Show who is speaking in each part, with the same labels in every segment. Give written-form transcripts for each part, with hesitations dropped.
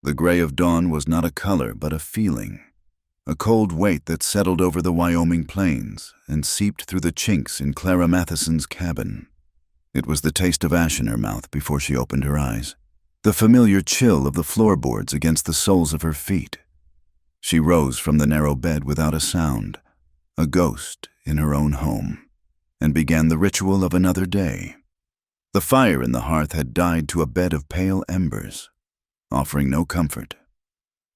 Speaker 1: The gray of dawn was not a color but a feeling, a cold weight that settled over the Wyoming plains and seeped through the chinks in Clara Matheson's cabin. It was the taste of ash in her mouth before she opened her eyes, the familiar chill of the floorboards against the soles of her feet. She rose from the narrow bed without a sound, a ghost in her own home, and began the ritual of another day. The fire in the hearth had died to a bed of pale embers, offering no comfort.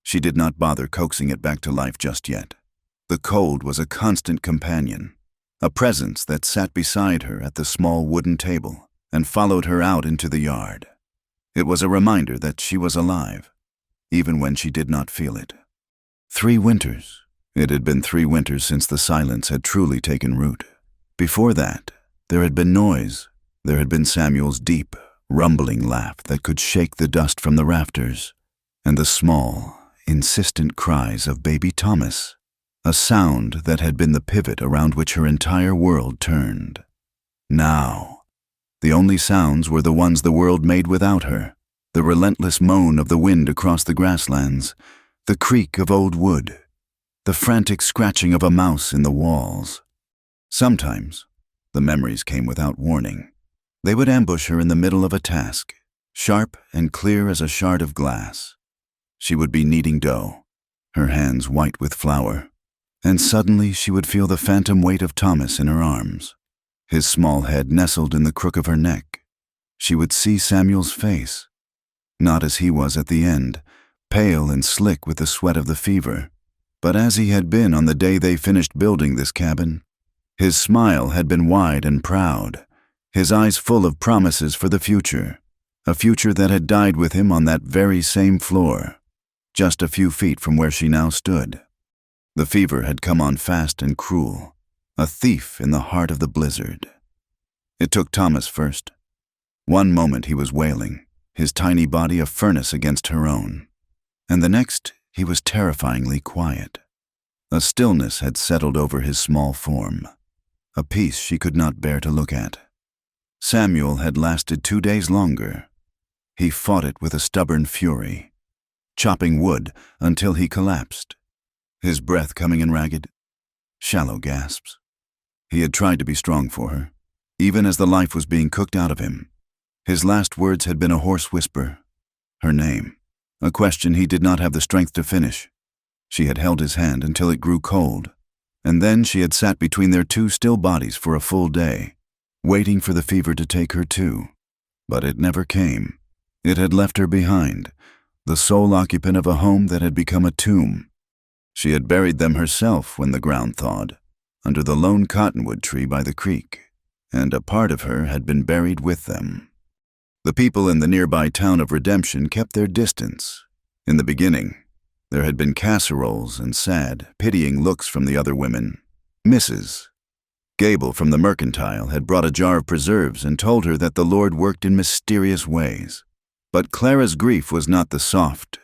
Speaker 1: She did not bother coaxing it back to life just yet. The cold was a constant companion, a presence that sat beside her at the small wooden table and followed her out into the yard. It was a reminder that she was alive, even when she did not feel it. 3 winters. It had been 3 winters since the silence had truly taken root. Before that, there had been noise. There had been Samuel's deep, rumbling laugh that could shake the dust from the rafters, and the small, insistent cries of baby Thomas, a sound that had been the pivot around which her entire world turned. Now, the only sounds were the ones the world made without her, the relentless moan of the wind across the grasslands, the creak of old wood, the frantic scratching of a mouse in the walls. Sometimes, the memories came without warning. They would ambush her in the middle of a task, sharp and clear as a shard of glass. She would be kneading dough, her hands white with flour, and suddenly she would feel the phantom weight of Thomas in her arms, his small head nestled in the crook of her neck. She would see Samuel's face, not as he was at the end, pale and slick with the sweat of the fever, but as he had been on the day they finished building this cabin. His smile had been wide and proud, his eyes full of promises for the future, a future that had died with him on that very same floor, just a few feet from where she now stood. The fever had come on fast and cruel, a thief in the heart of the blizzard. It took Thomas first. One moment he was wailing, his tiny body a furnace against her own, and the next he was terrifyingly quiet. A stillness had settled over his small form, a peace she could not bear to look at. Samuel had lasted 2 days longer. He fought it with a stubborn fury, chopping wood until he collapsed, his breath coming in ragged, shallow gasps. He had tried to be strong for her, even as the life was being cooked out of him. His last words had been a hoarse whisper, her name, a question he did not have the strength to finish. She had held his hand until it grew cold, and then she had sat between their 2 still bodies for a full day, waiting for the fever to take her too. But it never came. It had left her behind, the sole occupant of a home that had become a tomb. She had buried them herself when the ground thawed, under the lone cottonwood tree by the creek, and a part of her had been buried with them. The people in the nearby town of Redemption kept their distance. In the beginning, there had been casseroles and sad, pitying looks from the other women. Mrs. Gable from the mercantile had brought a jar of preserves and told her that the Lord worked in mysterious ways. But Clara's grief was not the soft,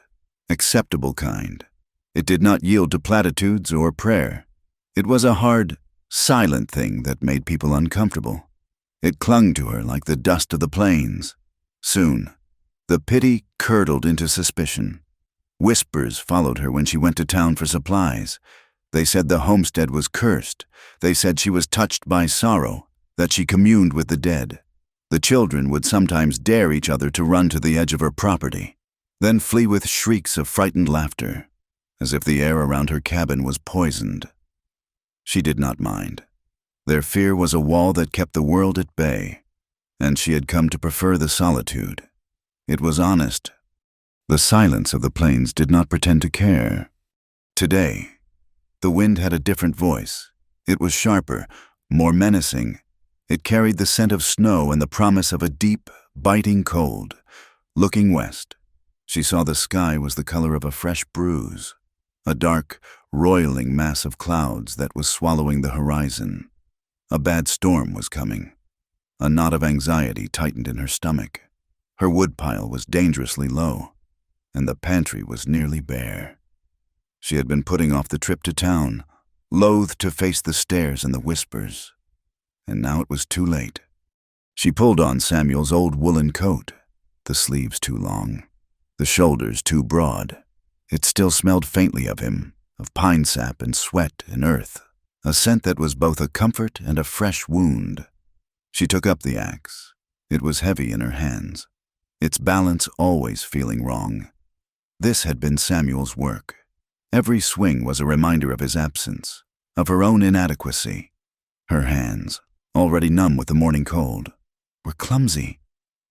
Speaker 1: acceptable kind. It did not yield to platitudes or prayer. It was a hard, silent thing that made people uncomfortable. It clung to her like the dust of the plains. Soon, the pity curdled into suspicion. Whispers followed her when she went to town for supplies. They said the homestead was cursed. They said she was touched by sorrow, that she communed with the dead. The children would sometimes dare each other to run to the edge of her property, then flee with shrieks of frightened laughter, as if the air around her cabin was poisoned. She did not mind. Their fear was a wall that kept the world at bay, and she had come to prefer the solitude. It was honest. The silence of the plains did not pretend to care. Today, the wind had a different voice. It was sharper, more menacing. It carried the scent of snow and the promise of a deep, biting cold. Looking west, she saw the sky was the color of a fresh bruise, a dark, roiling mass of clouds that was swallowing the horizon. A bad storm was coming. A knot of anxiety tightened in her stomach. Her woodpile was dangerously low, and the pantry was nearly bare. She had been putting off the trip to town, loath to face the stares and the whispers. And now it was too late. She pulled on Samuel's old woolen coat, the sleeves too long. the shoulders too broad. It still smelled faintly of him, of pine sap and sweat and earth, a scent that was both a comfort and a fresh wound. She took up the axe. It was heavy in her hands, its balance always feeling wrong. This had been Samuel's work. Every swing was a reminder of his absence, of her own inadequacy. Her hands, already numb with the morning cold, were clumsy.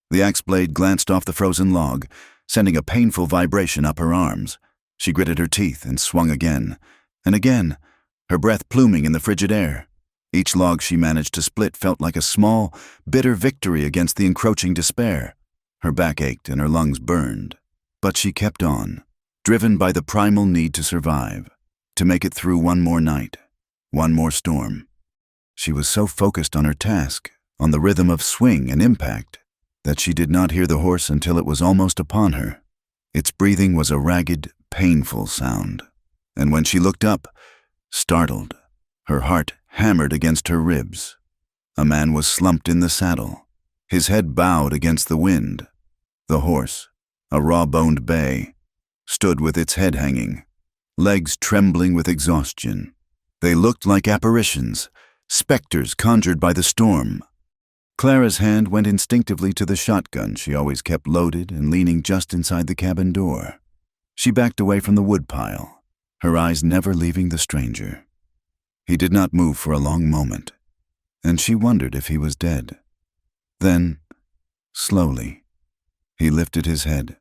Speaker 1: The axe blade glanced off the frozen log, sending a painful vibration up her arms. She gritted her teeth and swung again, and again, her breath pluming in the frigid air. Each log she managed to split felt like a small, bitter victory against the encroaching despair. Her back ached and her lungs burned, but she kept on, driven by the primal need to survive, to make it through one more night, one more storm. She was so focused on her task, on the rhythm of swing and impact, that she did not hear the horse until it was almost upon her. Its breathing was a ragged, painful sound, and when she looked up, startled, her heart hammered against her ribs. A man was slumped in the saddle, his head bowed against the wind. The horse, a raw-boned bay, stood with its head hanging, legs trembling with exhaustion. They looked like apparitions, specters conjured by the storm. Clara's hand went instinctively to the shotgun she always kept loaded and leaning just inside the cabin door. She backed away from the woodpile, her eyes never leaving the stranger. He did not move for a long moment, and she wondered if he was dead. Then, slowly, he lifted his head.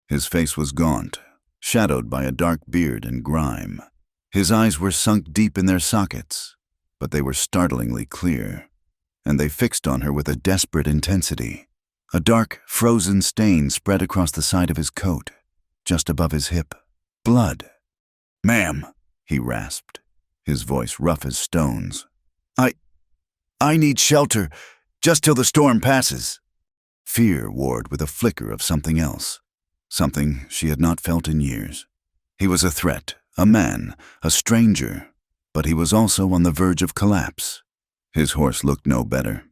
Speaker 1: His face was gaunt, shadowed by a dark beard and grime. His eyes were sunk deep in their sockets, but they were startlingly clear, and they fixed on her with a desperate intensity. A dark, frozen stain spread across the side of his coat, just above his hip. Blood. "Ma'am," he rasped, his voice rough as stones. I need shelter, just till the storm passes." Fear warred with a flicker of something else, something she had not felt in years. He was a threat, a man, a stranger, but he was also on the verge of collapse. His horse looked no better.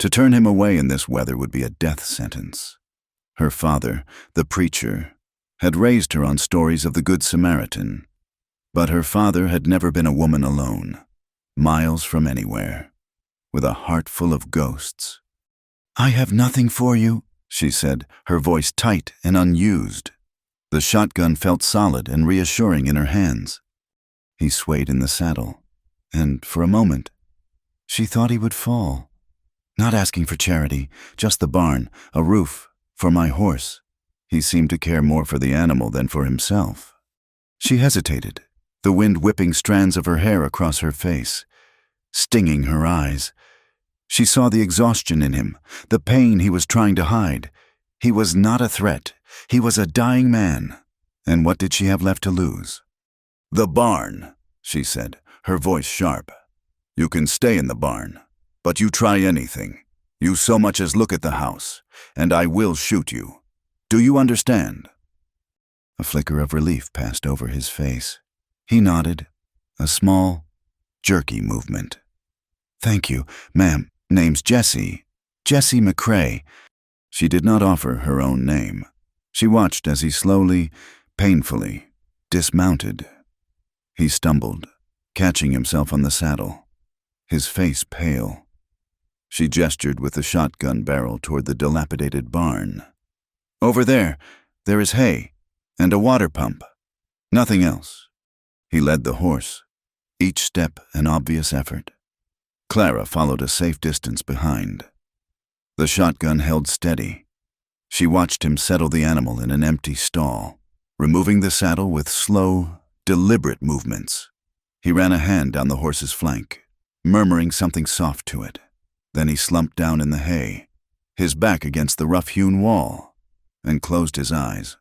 Speaker 1: To turn him away in this weather would be a death sentence. Her father, the preacher, had raised her on stories of the Good Samaritan, but her father had never been a woman alone, miles from anywhere, with a heart full of ghosts. "I have nothing for you," she said, her voice tight and unused. The shotgun felt solid and reassuring in her hands. He swayed in the saddle, and for a moment, she thought he would fall. "Not asking for charity, just the barn, a roof, for my horse." He seemed to care more for the animal than for himself. She hesitated, the wind whipping strands of her hair across her face, stinging her eyes. She saw the exhaustion in him, the pain he was trying to hide. He was not a threat. He was a dying man. And what did she have left to lose? "The barn," she said, her voice sharp. "You can stay in the barn, but you try anything. You so much as look at the house, and I will shoot you. Do you understand?" A flicker of relief passed over his face. He nodded, a small, jerky movement. "Thank you, ma'am. Name's Jessie McCrae." She did not offer her own name. She watched as he slowly, painfully, dismounted. He stumbled, catching himself on the saddle, his face pale. She gestured with the shotgun barrel toward the dilapidated barn. "Over there is hay, and a water pump. Nothing else." He led the horse, each step an obvious effort. Clara followed a safe distance behind. The shotgun held steady. She watched him settle the animal in an empty stall, removing the saddle with slow, deliberate movements. He ran a hand down the horse's flank, murmuring something soft to it. Then he slumped down in the hay, his back against the rough-hewn wall, and closed his eyes.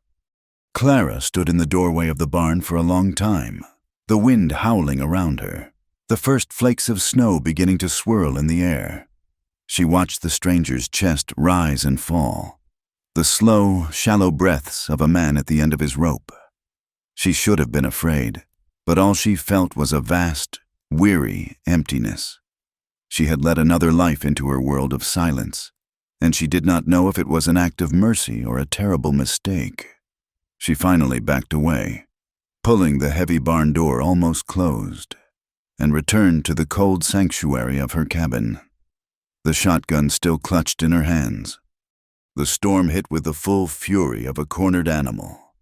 Speaker 1: Clara stood in the doorway of the barn for a long time, the wind howling around her, the first flakes of snow beginning to swirl in the air. She watched the stranger's chest rise and fall, the slow, shallow breaths of a man at the end of his rope. She should have been afraid, but all she felt was a vast, weary emptiness. She had let another life into her world of silence, and she did not know if it was an act of mercy or a terrible mistake. She finally backed away, pulling the heavy barn door almost closed, and returned to the cold sanctuary of her cabin, the shotgun still clutched in her hands. The storm hit with the full fury of a cornered animal.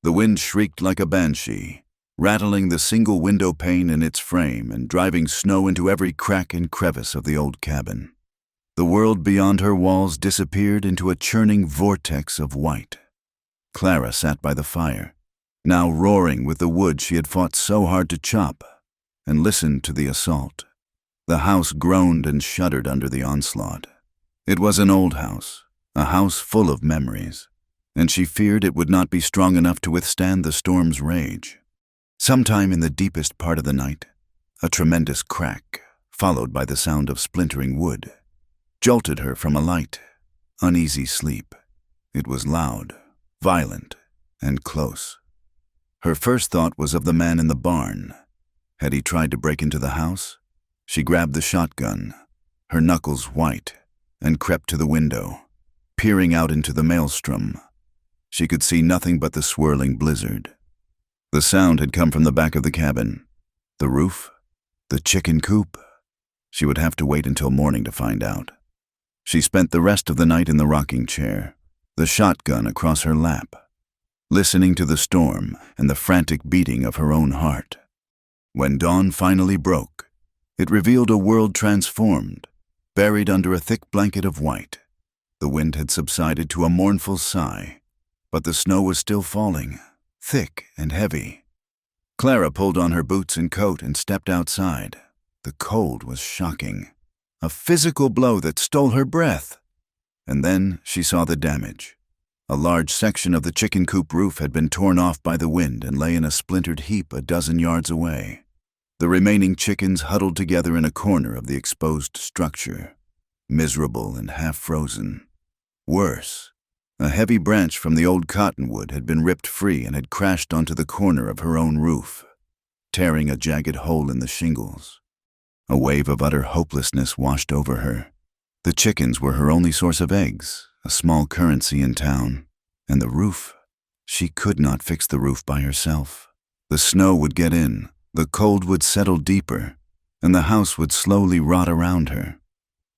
Speaker 1: The wind shrieked like a banshee, rattling the single window pane in its frame and driving snow into every crack and crevice of the old cabin. The world beyond her walls disappeared into a churning vortex of white. Clara sat by the fire, now roaring with the wood she had fought so hard to chop, and listened to the assault. The house groaned and shuddered under the onslaught. It was an old house, a house full of memories, and she feared it would not be strong enough to withstand the storm's rage. Sometime in the deepest part of the night, a tremendous crack, followed by the sound of splintering wood, jolted her from a light, uneasy sleep. It was loud, violent, and close. Her first thought was of the man in the barn. Had he tried to break into the house? She grabbed the shotgun, her knuckles white, and crept to the window, peering out into the maelstrom. She could see nothing but the swirling blizzard. The sound had come from the back of the cabin. The roof? The chicken coop? She would have to wait until morning to find out. She spent the rest of the night in the rocking chair, the shotgun across her lap, listening to the storm and the frantic beating of her own heart. When dawn finally broke, it revealed a world transformed, buried under a thick blanket of white. The wind had subsided to a mournful sigh, but the snow was still falling, thick and heavy. Clara pulled on her boots and coat and stepped outside. The cold was shocking, a physical blow that stole her breath. And then she saw the damage. A large section of the chicken coop roof had been torn off by the wind and lay in a splintered heap a dozen yards away. The remaining chickens huddled together in a corner of the exposed structure, miserable and half-frozen. Worse, a heavy branch from the old cottonwood had been ripped free and had crashed onto the corner of her own roof, tearing a jagged hole in the shingles. A wave of utter hopelessness washed over her. The chickens were her only source of eggs, a small currency in town. And the roof? She could not fix the roof by herself. The snow would get in, the cold would settle deeper, and the house would slowly rot around her.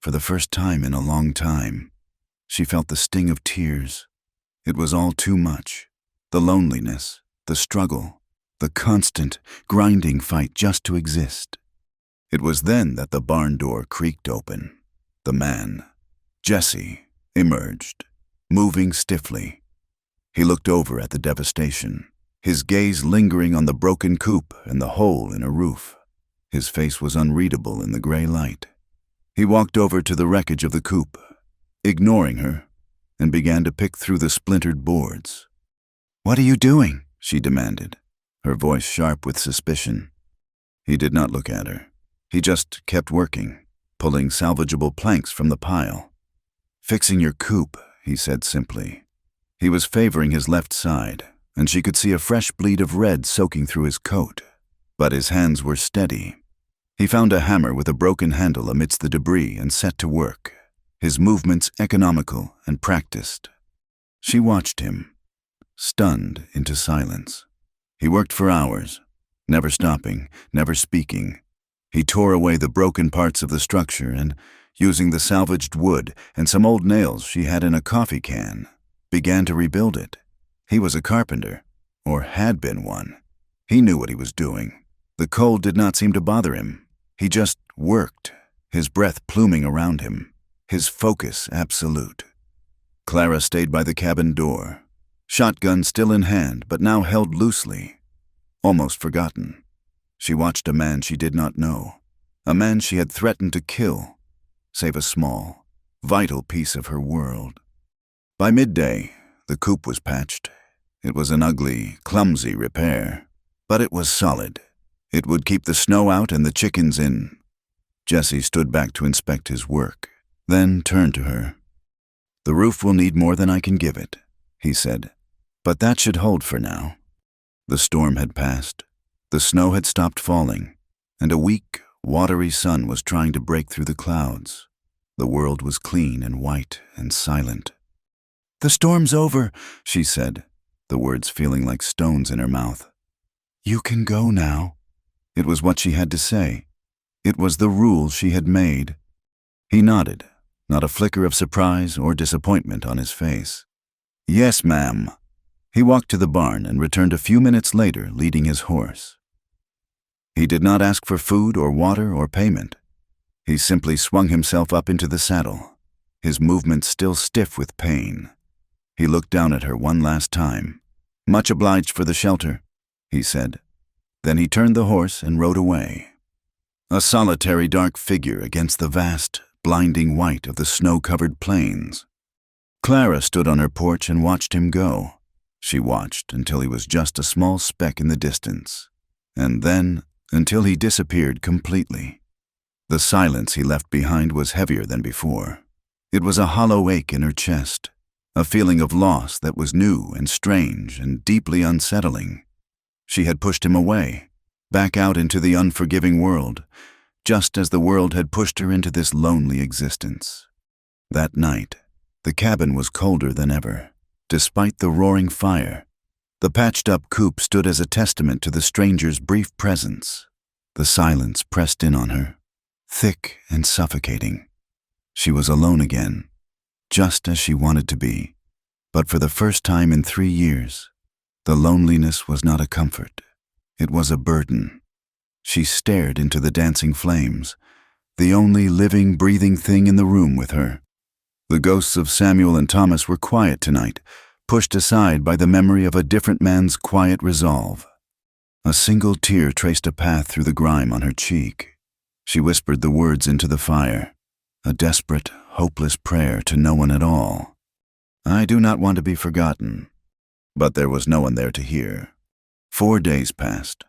Speaker 1: For the first time in a long time, she felt the sting of tears. It was all too much. The loneliness, the struggle, the constant, grinding fight just to exist. It was then that the barn door creaked open. The man, Jesse, emerged, moving stiffly. He looked over at the devastation, his gaze lingering on the broken coop and the hole in a roof. His face was unreadable in the gray light. He walked over to the wreckage of the coop, ignoring her, and began to pick through the splintered boards. "What are you doing?" she demanded, her voice sharp with suspicion. He did not look at her. He just kept working, pulling salvageable planks from the pile. "Fixing your coop," he said simply. He was favoring his left side, and she could see a fresh bleed of red soaking through his coat, but his hands were steady. He found a hammer with a broken handle amidst the debris and set to work, his movements economical and practiced. She watched him, stunned into silence. He worked for hours, never stopping, never speaking. He tore away the broken parts of the structure and, using the salvaged wood and some old nails she had in a coffee can, began to rebuild it. He was a carpenter, or had been one. He knew what he was doing. The cold did not seem to bother him. He just worked, his breath pluming around him, his focus absolute. Clara stayed by the cabin door, shotgun still in hand but now held loosely, almost forgotten. She watched a man she did not know, a man she had threatened to kill, save a small, vital piece of her world. By midday, the coop was patched. It was an ugly, clumsy repair, but it was solid. It would keep the snow out and the chickens in. Jesse stood back to inspect his work, then turned to her. "The roof will need more than I can give it," he said, "but that should hold for now." The storm had passed. The snow had stopped falling, and a weak, watery sun was trying to break through the clouds. The world was clean and white and silent. "The storm's over," she said. the words feeling like stones in her mouth. "You can go now." It was what she had to say. It was the rule she had made. He nodded, not a flicker of surprise or disappointment on his face. "Yes, ma'am." He walked to the barn and returned a few minutes later leading his horse. He did not ask for food or water or payment. He simply swung himself up into the saddle, his movements still stiff with pain. He looked down at her one last time. "Much obliged for the shelter," he said. Then he turned the horse and rode away. A solitary dark figure against the vast, blinding white of the snow-covered plains. Clara stood on her porch and watched him go. She watched until he was just a small speck in the distance, and then until he disappeared completely. The silence he left behind was heavier than before. It was a hollow ache in her chest, a feeling of loss that was new and strange and deeply unsettling. She had pushed him away, back out into the unforgiving world, just as the world had pushed her into this lonely existence. That night, the cabin was colder than ever, despite the roaring fire. The patched-up coop stood as a testament to the stranger's brief presence. The silence pressed in on her, thick and suffocating. She was alone again, just as she wanted to be. But for the first time in 3 years, the loneliness was not a comfort. It was a burden. She stared into the dancing flames, the only living, breathing thing in the room with her. The ghosts of Samuel and Thomas were quiet tonight, pushed aside by the memory of a different man's quiet resolve. A single tear traced a path through the grime on her cheek. She whispered the words into the fire, a desperate, hopeless prayer to no one at all. "I do not want to be forgotten." But there was no one there to hear. 4 days passed.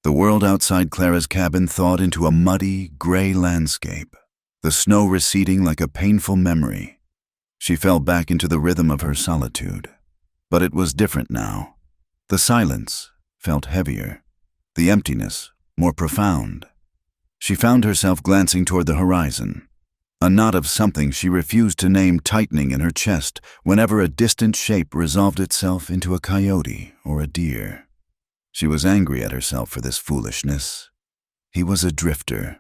Speaker 1: The world outside Clara's cabin thawed into a muddy, gray landscape, the snow receding like a painful memory. She fell back into the rhythm of her solitude. But it was different now. The silence felt heavier, the emptiness more profound. She found herself glancing toward the horizon, a knot of something she refused to name tightening in her chest whenever a distant shape resolved itself into a coyote or a deer. She was angry at herself for this foolishness. He was a drifter,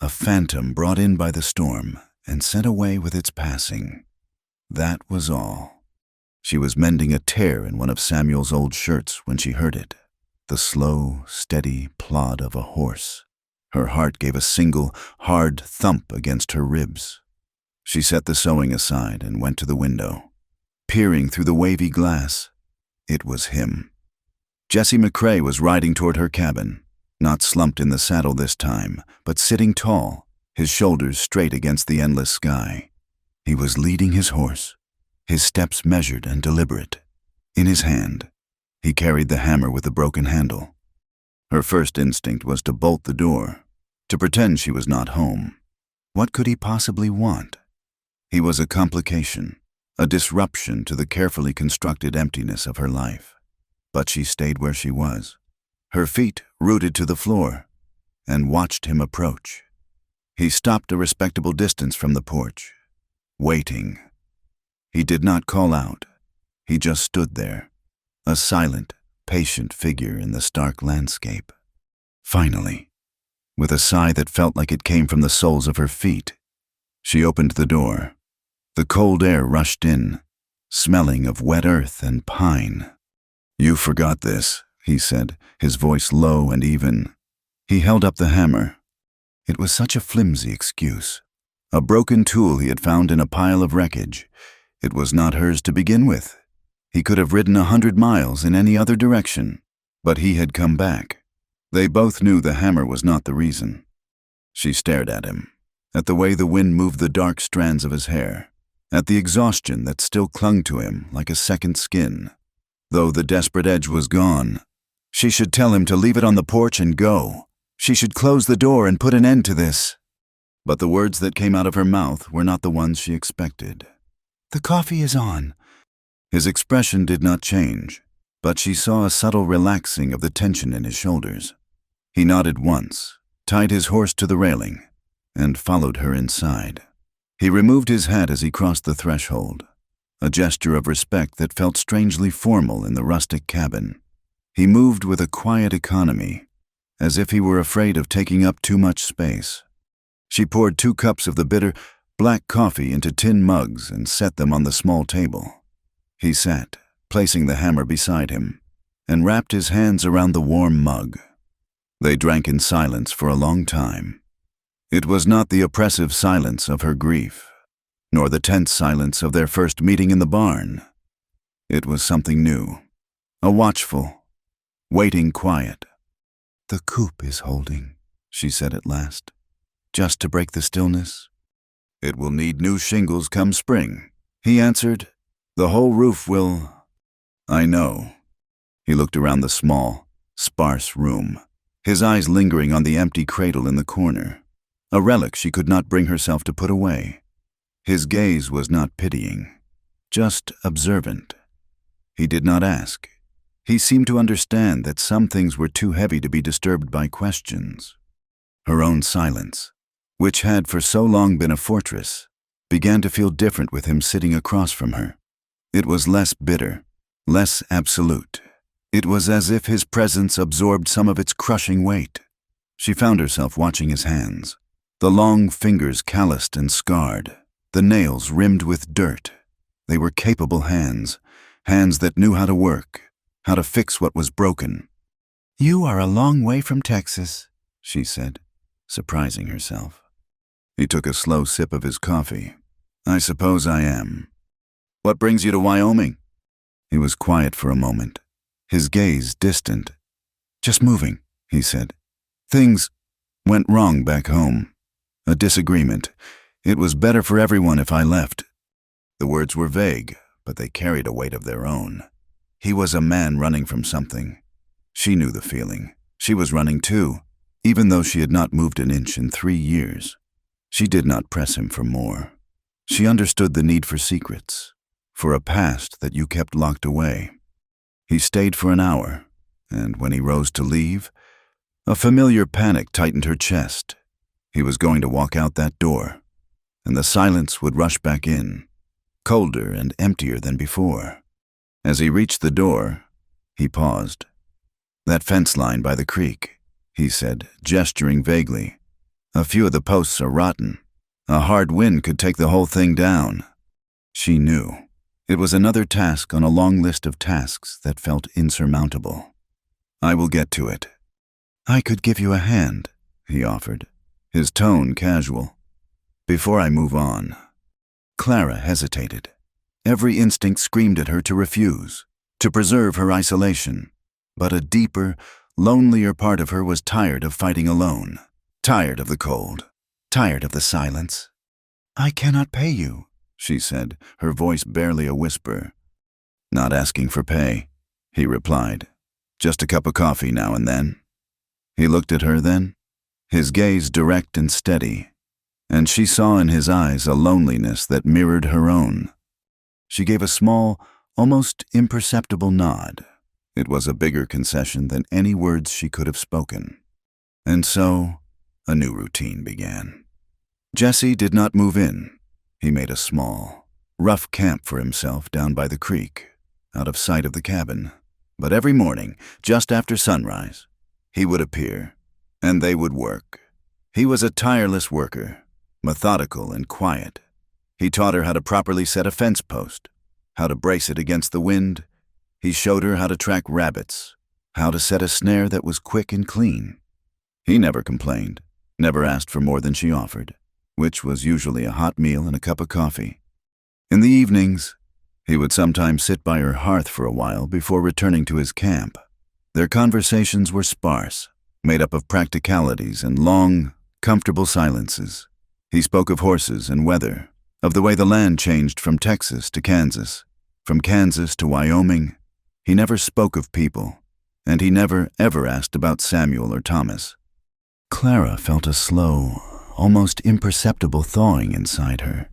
Speaker 1: a phantom brought in by the storm and sent away with its passing. That was all. She was mending a tear in one of Samuel's old shirts when she heard it, the slow, steady plod of a horse. Her heart gave a single, hard thump against her ribs. She set the sewing aside and went to the window. Peering through the wavy glass, it was him. Jesse McCrae was riding toward her cabin, not slumped in the saddle this time, but sitting tall, his shoulders straight against the endless sky. He was leading his horse, his steps measured and deliberate. In his hand, he carried the hammer with the broken handle. Her first instinct was to bolt the door, to pretend she was not home. What could he possibly want? He was a complication, a disruption to the carefully constructed emptiness of her life. But she stayed where she was, her feet rooted to the floor, and watched him approach. He stopped a respectable distance from the porch, waiting. He did not call out. He just stood there, a silent, patient figure in the stark landscape. Finally, with a sigh that felt like it came from the soles of her feet, she opened the door. The cold air rushed in, smelling of wet earth and pine. "You forgot this," he said, his voice low and even. He held up the hammer. It was such a flimsy excuse, a broken tool he had found in a pile of wreckage. It was not hers to begin with. He could have ridden 100 miles in any other direction, but he had come back. They both knew the hammer was not the reason. She stared at him, at the way the wind moved the dark strands of his hair, at the exhaustion that still clung to him like a second skin. Though the desperate edge was gone, she should tell him to leave it on the porch and go. She should close the door and put an end to this. But the words that came out of her mouth were not the ones she expected. "The coffee is on." His expression did not change, but she saw a subtle relaxing of the tension in his shoulders. He nodded once, tied his horse to the railing, and followed her inside. He removed his hat as he crossed the threshold. a gesture of respect that felt strangely formal in the rustic cabin. He moved with a quiet economy, as if he were afraid of taking up too much space. She poured 2 cups of the bitter, black coffee into tin mugs and set them on the small table. He sat, placing the hammer beside him, and wrapped his hands around the warm mug. They drank in silence for a long time. It was not the oppressive silence of her grief, nor the tense silence of their first meeting in the barn. It was something new, a watchful, waiting quiet. "The coop is holding," she said at last, "just to break the stillness." "It will need new shingles come spring," he answered. "The whole roof will—" "I know." He looked around the small, sparse room, his eyes lingering on the empty cradle in the corner, a relic she could not bring herself to put away. His gaze was not pitying, just observant. He did not ask. He seemed to understand that some things were too heavy to be disturbed by questions. Her own silence, which had for so long been a fortress, began to feel different with him sitting across from her. It was less bitter, less absolute. It was as if his presence absorbed some of its crushing weight. She found herself watching his hands, the long fingers calloused and scarred, the nails rimmed with dirt. They were capable hands, hands that knew how to work, how to fix what was broken. "You are a long way from Texas," she said, surprising herself. He took a slow sip of his coffee. "I suppose I am. What brings you to Wyoming?" He was quiet for a moment, his gaze distant. "Just moving," he said. "Things went wrong back home. A disagreement. It was better for everyone if I left." The words were vague, but they carried a weight of their own. He was a man running from something. She knew the feeling. She was running too, even though she had not moved an inch in 3 years. She did not press him for more. She understood the need for secrets, for a past that you kept locked away. He stayed for an hour, and when he rose to leave, a familiar panic tightened her chest. He was going to walk out that door, and the silence would rush back in, colder and emptier than before. As he reached the door, he paused. "That fence line by the creek," he said, gesturing vaguely. "A few of the posts are rotten. A hard wind could take the whole thing down." She knew. It was another task on a long list of tasks that felt insurmountable. "I will get to it." "I could give you a hand," he offered, his tone casual. "Before I move on." Clara hesitated. Every instinct screamed at her to refuse, to preserve her isolation. But a deeper, lonelier part of her was tired of fighting alone, tired of the cold, tired of the silence. "I cannot pay you," she said, her voice barely a whisper. "Not asking for pay," he replied. "Just a cup of coffee now and then." He looked at her then, his gaze direct and steady, and she saw in his eyes a loneliness that mirrored her own. She gave a small, almost imperceptible nod. It was a bigger concession than any words she could have spoken. And so, a new routine began. Jesse did not move in. He made a small, rough camp for himself down by the creek, out of sight of the cabin. But every morning, just after sunrise, he would appear, and they would work. He was a tireless worker, methodical and quiet. He taught her how to properly set a fence post, how to brace it against the wind. He showed her how to track rabbits, how to set a snare that was quick and clean. He never complained, never asked for more than she offered, which was usually a hot meal and a cup of coffee. In the evenings, he would sometimes sit by her hearth for a while before returning to his camp. Their conversations were sparse, made up of practicalities and long, comfortable silences. He spoke of horses and weather, of the way the land changed from Texas to Kansas, from Kansas to Wyoming. He never spoke of people, and he never, ever asked about Samuel or Thomas. Clara felt a slow, almost imperceptible thawing inside her.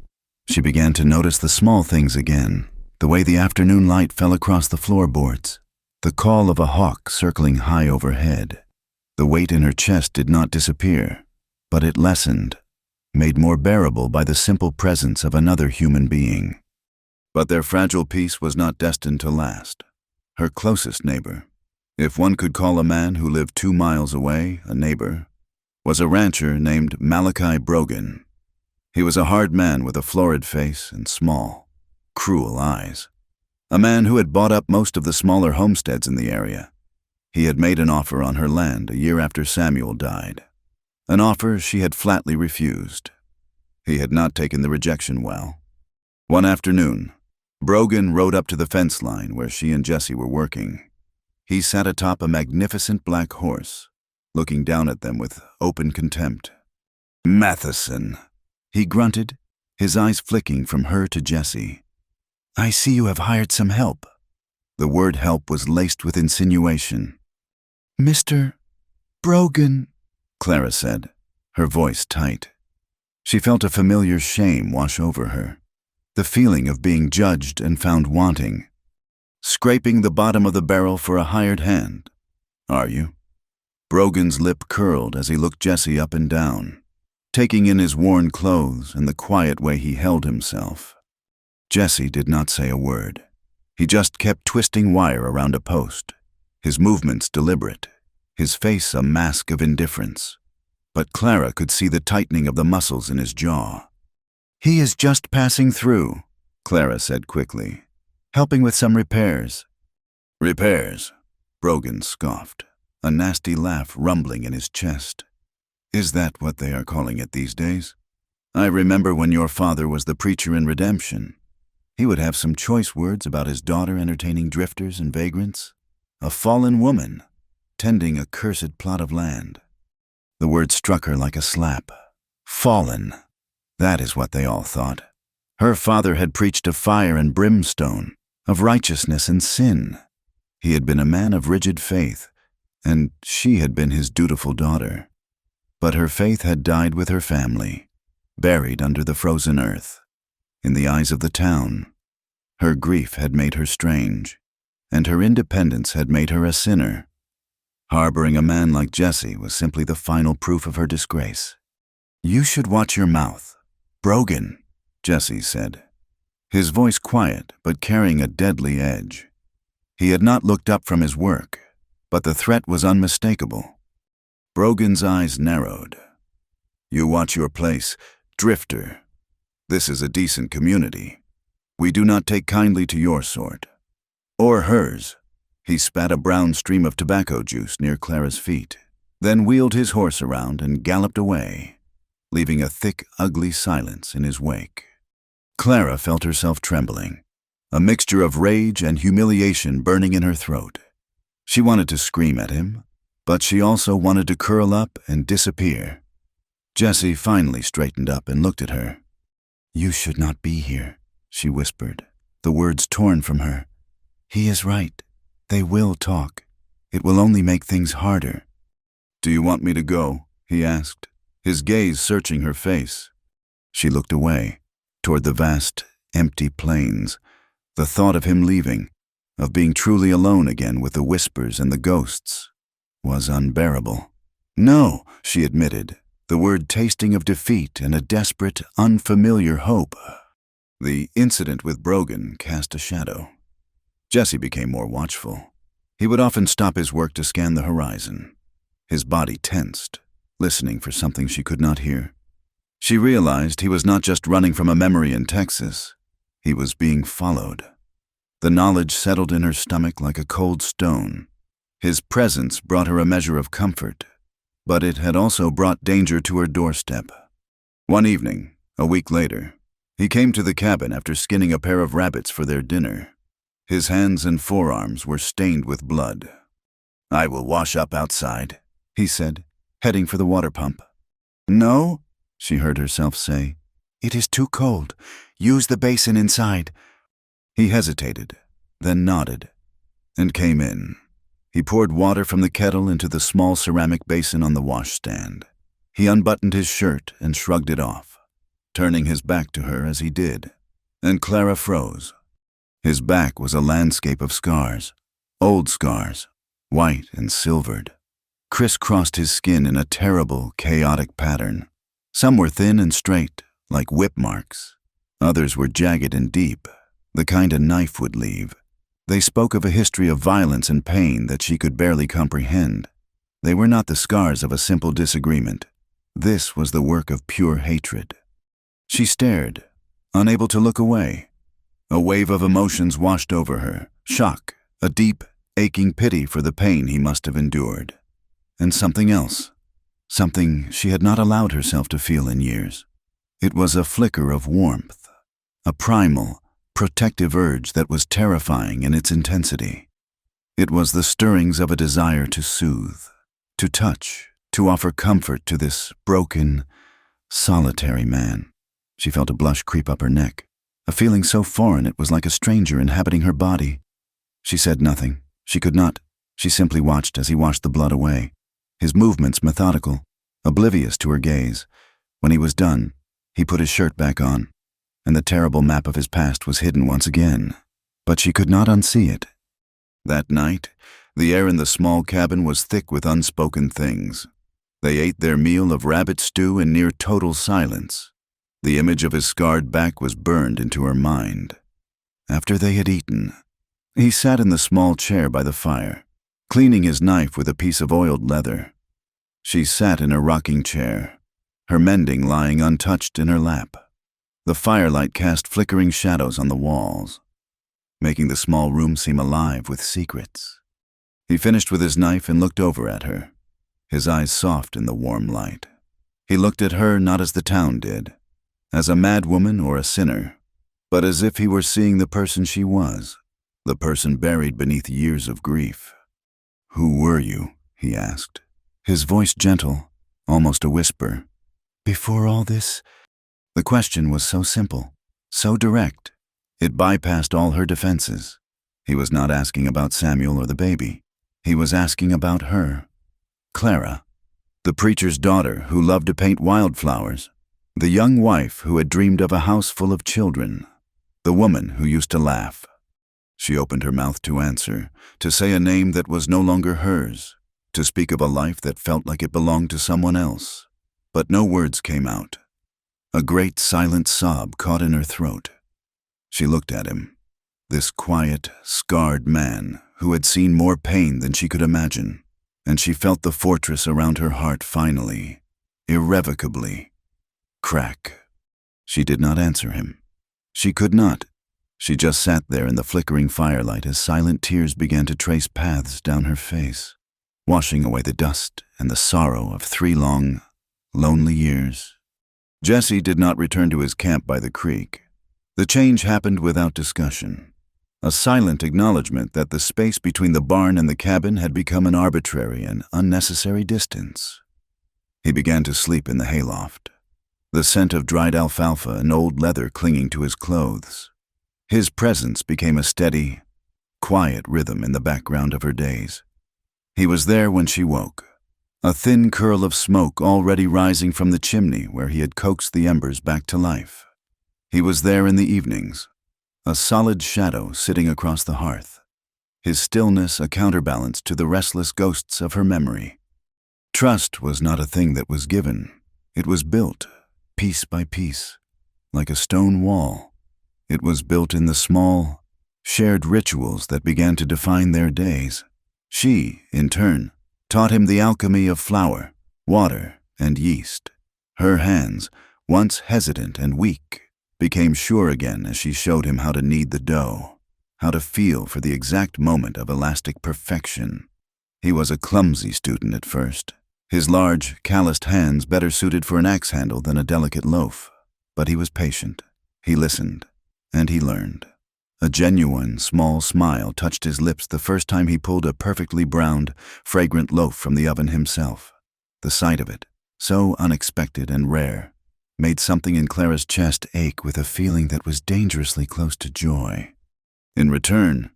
Speaker 1: She began to notice the small things again, the way the afternoon light fell across the floorboards, the call of a hawk circling high overhead. The weight in her chest did not disappear, but it lessened, made more bearable by the simple presence of another human being. But their fragile peace was not destined to last. Her closest neighbor, if one could call a man who lived 2 miles away a neighbor, was a rancher named Malachi Brogan. He was a hard man with a florid face and small, cruel eyes. A man who had bought up most of the smaller homesteads in the area. He had made an offer on her land a year after Samuel died. An offer she had flatly refused. He had not taken the rejection well. One afternoon, Brogan rode up to the fence line where she and Jesse were working. He sat atop a magnificent black horse, looking down at them with open contempt. "Matheson," he grunted, his eyes flicking from her to Jesse. "I see you have hired some help." The word help was laced with insinuation. "Mr. Brogan," Clara said, her voice tight. She felt a familiar shame wash over her, the feeling of being judged and found wanting. "Scraping the bottom of the barrel for a hired hand, are you?" Brogan's lip curled as he looked Jesse up and down, taking in his worn clothes and the quiet way he held himself. Jesse did not say a word. He just kept twisting wire around a post, his movements deliberate, his face a mask of indifference. But Clara could see the tightening of the muscles in his jaw. "He is just passing through," Clara said quickly, "helping with some repairs." "Repairs?" Brogan scoffed, a nasty laugh rumbling in his chest. "Is that what they are calling it these days? I remember when your father was the preacher in Redemption. He would have some choice words about his daughter entertaining drifters and vagrants. A fallen woman, tending a cursed plot of land." The word struck her like a slap. Fallen. That is what they all thought. Her father had preached of fire and brimstone, of righteousness and sin. He had been a man of rigid faith, and she had been his dutiful daughter. But her faith had died with her family, buried under the frozen earth. In the eyes of the town, her grief had made her strange, and her independence had made her a sinner. Harboring a man like Jesse was simply the final proof of her disgrace. "You should watch your mouth, Brogan," Jesse said, his voice quiet but carrying a deadly edge. He had not looked up from his work, but the threat was unmistakable. Brogan's eyes narrowed. "You watch your place, drifter. This is a decent community. We do not take kindly to your sort. Or hers." He spat a brown stream of tobacco juice near Clara's feet, then wheeled his horse around and galloped away, leaving a thick, ugly silence in his wake. Clara felt herself trembling, a mixture of rage and humiliation burning in her throat. She wanted to scream at him, but she also wanted to curl up and disappear. Jesse finally straightened up and looked at her. "You should not be here," she whispered, the words torn from her. "He is right. They will talk. It will only make things harder." "Do you want me to go?" he asked, his gaze searching her face. She looked away, toward the vast, empty plains. The thought of him leaving, of being truly alone again with the whispers and the ghosts, was unbearable. "No," she admitted, the word tasting of defeat and a desperate, unfamiliar hope. The incident with Brogan cast a shadow. Jesse became more watchful. He would often stop his work to scan the horizon, his body tensed, listening for something she could not hear. She realized he was not just running from a memory in Texas. He was being followed. The knowledge settled in her stomach like a cold stone. His presence brought her a measure of comfort, but it had also brought danger to her doorstep. One evening, a week later, he came to the cabin after skinning a pair of rabbits for their dinner. His hands and forearms were stained with blood. "I will wash up outside," he said, heading for the water pump. "No," she heard herself say. "It is too cold. Use the basin inside." He hesitated, then nodded, and came in. He poured water from the kettle into the small ceramic basin on the washstand. He unbuttoned his shirt and shrugged it off, turning his back to her as he did, and Clara froze. His back was a landscape of scars, old scars, white and silvered, crisscrossed his skin in a terrible, chaotic pattern. Some were thin and straight, like whip marks. Others were jagged and deep, the kind a knife would leave. They spoke of a history of violence and pain that she could barely comprehend. They were not the scars of a simple disagreement. This was the work of pure hatred. She stared, unable to look away. A wave of emotions washed over her, shock, a deep, aching pity for the pain he must have endured. And something else, something she had not allowed herself to feel in years. It was a flicker of warmth, a primal, protective urge that was terrifying in its intensity. It was the stirrings of a desire to soothe, to touch, to offer comfort to this broken, solitary man. She felt a blush creep up her neck, a feeling so foreign it was like a stranger inhabiting her body. She said nothing. She could not. She simply watched as he washed the blood away, his movements methodical, oblivious to her gaze. When he was done, he put his shirt back on, and the terrible map of his past was hidden once again. But she could not unsee it. That night, the air in the small cabin was thick with unspoken things. They ate their meal of rabbit stew in near total silence. The image of his scarred back was burned into her mind. After they had eaten, he sat in the small chair by the fire, cleaning his knife with a piece of oiled leather. She sat in a rocking chair, her mending lying untouched in her lap. The firelight cast flickering shadows on the walls, making the small room seem alive with secrets. He finished with his knife and looked over at her, his eyes soft in the warm light. He looked at her not as the town did, as a madwoman or a sinner, but as if he were seeing the person she was, the person buried beneath years of grief. "Who were you?" he asked, his voice gentle, almost a whisper. "Before all this?" The question was so simple, so direct. It bypassed all her defenses. He was not asking about Samuel or the baby. He was asking about her. Clara, the preacher's daughter who loved to paint wildflowers, the young wife who had dreamed of a house full of children, the woman who used to laugh. She opened her mouth to answer, to say a name that was no longer hers, to speak of a life that felt like it belonged to someone else. But no words came out. A great silent sob caught in her throat. She looked at him, this quiet, scarred man who had seen more pain than she could imagine, and she felt the fortress around her heart finally, irrevocably, crack. She did not answer him. She could not. She just sat there in the flickering firelight as silent tears began to trace paths down her face, washing away the dust and the sorrow of 3 long, lonely years. Jesse did not return to his camp by the creek. The change happened without discussion, a silent acknowledgement that the space between the barn and the cabin had become an arbitrary and unnecessary distance. He began to sleep in the hayloft, the scent of dried alfalfa and old leather clinging to his clothes. His presence became a steady, quiet rhythm in the background of her days. He was there when she woke, a thin curl of smoke already rising from the chimney where he had coaxed the embers back to life. He was there in the evenings, a solid shadow sitting across the hearth, his stillness a counterbalance to the restless ghosts of her memory. Trust was not a thing that was given. It was built, piece by piece, like a stone wall. It was built in the small, shared rituals that began to define their days. She, in turn, taught him the alchemy of flour, water, and yeast. Her hands, once hesitant and weak, became sure again as she showed him how to knead the dough, how to feel for the exact moment of elastic perfection. He was a clumsy student at first, his large, calloused hands better suited for an axe handle than a delicate loaf. But he was patient. He listened, and he learned. A genuine, small smile touched his lips the first time he pulled a perfectly browned, fragrant loaf from the oven himself. The sight of it, so unexpected and rare, made something in Clara's chest ache with a feeling that was dangerously close to joy. In return,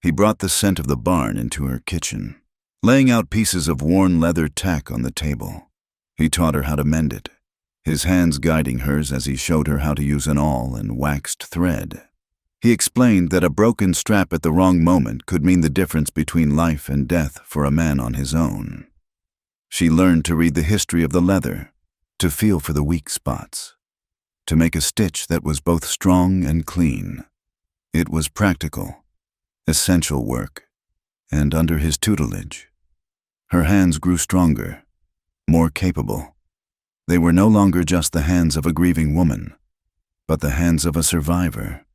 Speaker 1: he brought the scent of the barn into her kitchen, laying out pieces of worn leather tack on the table. He taught her how to mend it, his hands guiding hers as he showed her how to use an awl and waxed thread. He explained that a broken strap at the wrong moment could mean the difference between life and death for a man on his own. She learned to read the history of the leather, to feel for the weak spots, to make a stitch that was both strong and clean. It was practical, essential work, and under his tutelage. Her hands grew stronger, more capable. They were no longer just the hands of a grieving woman, but the hands of a survivor.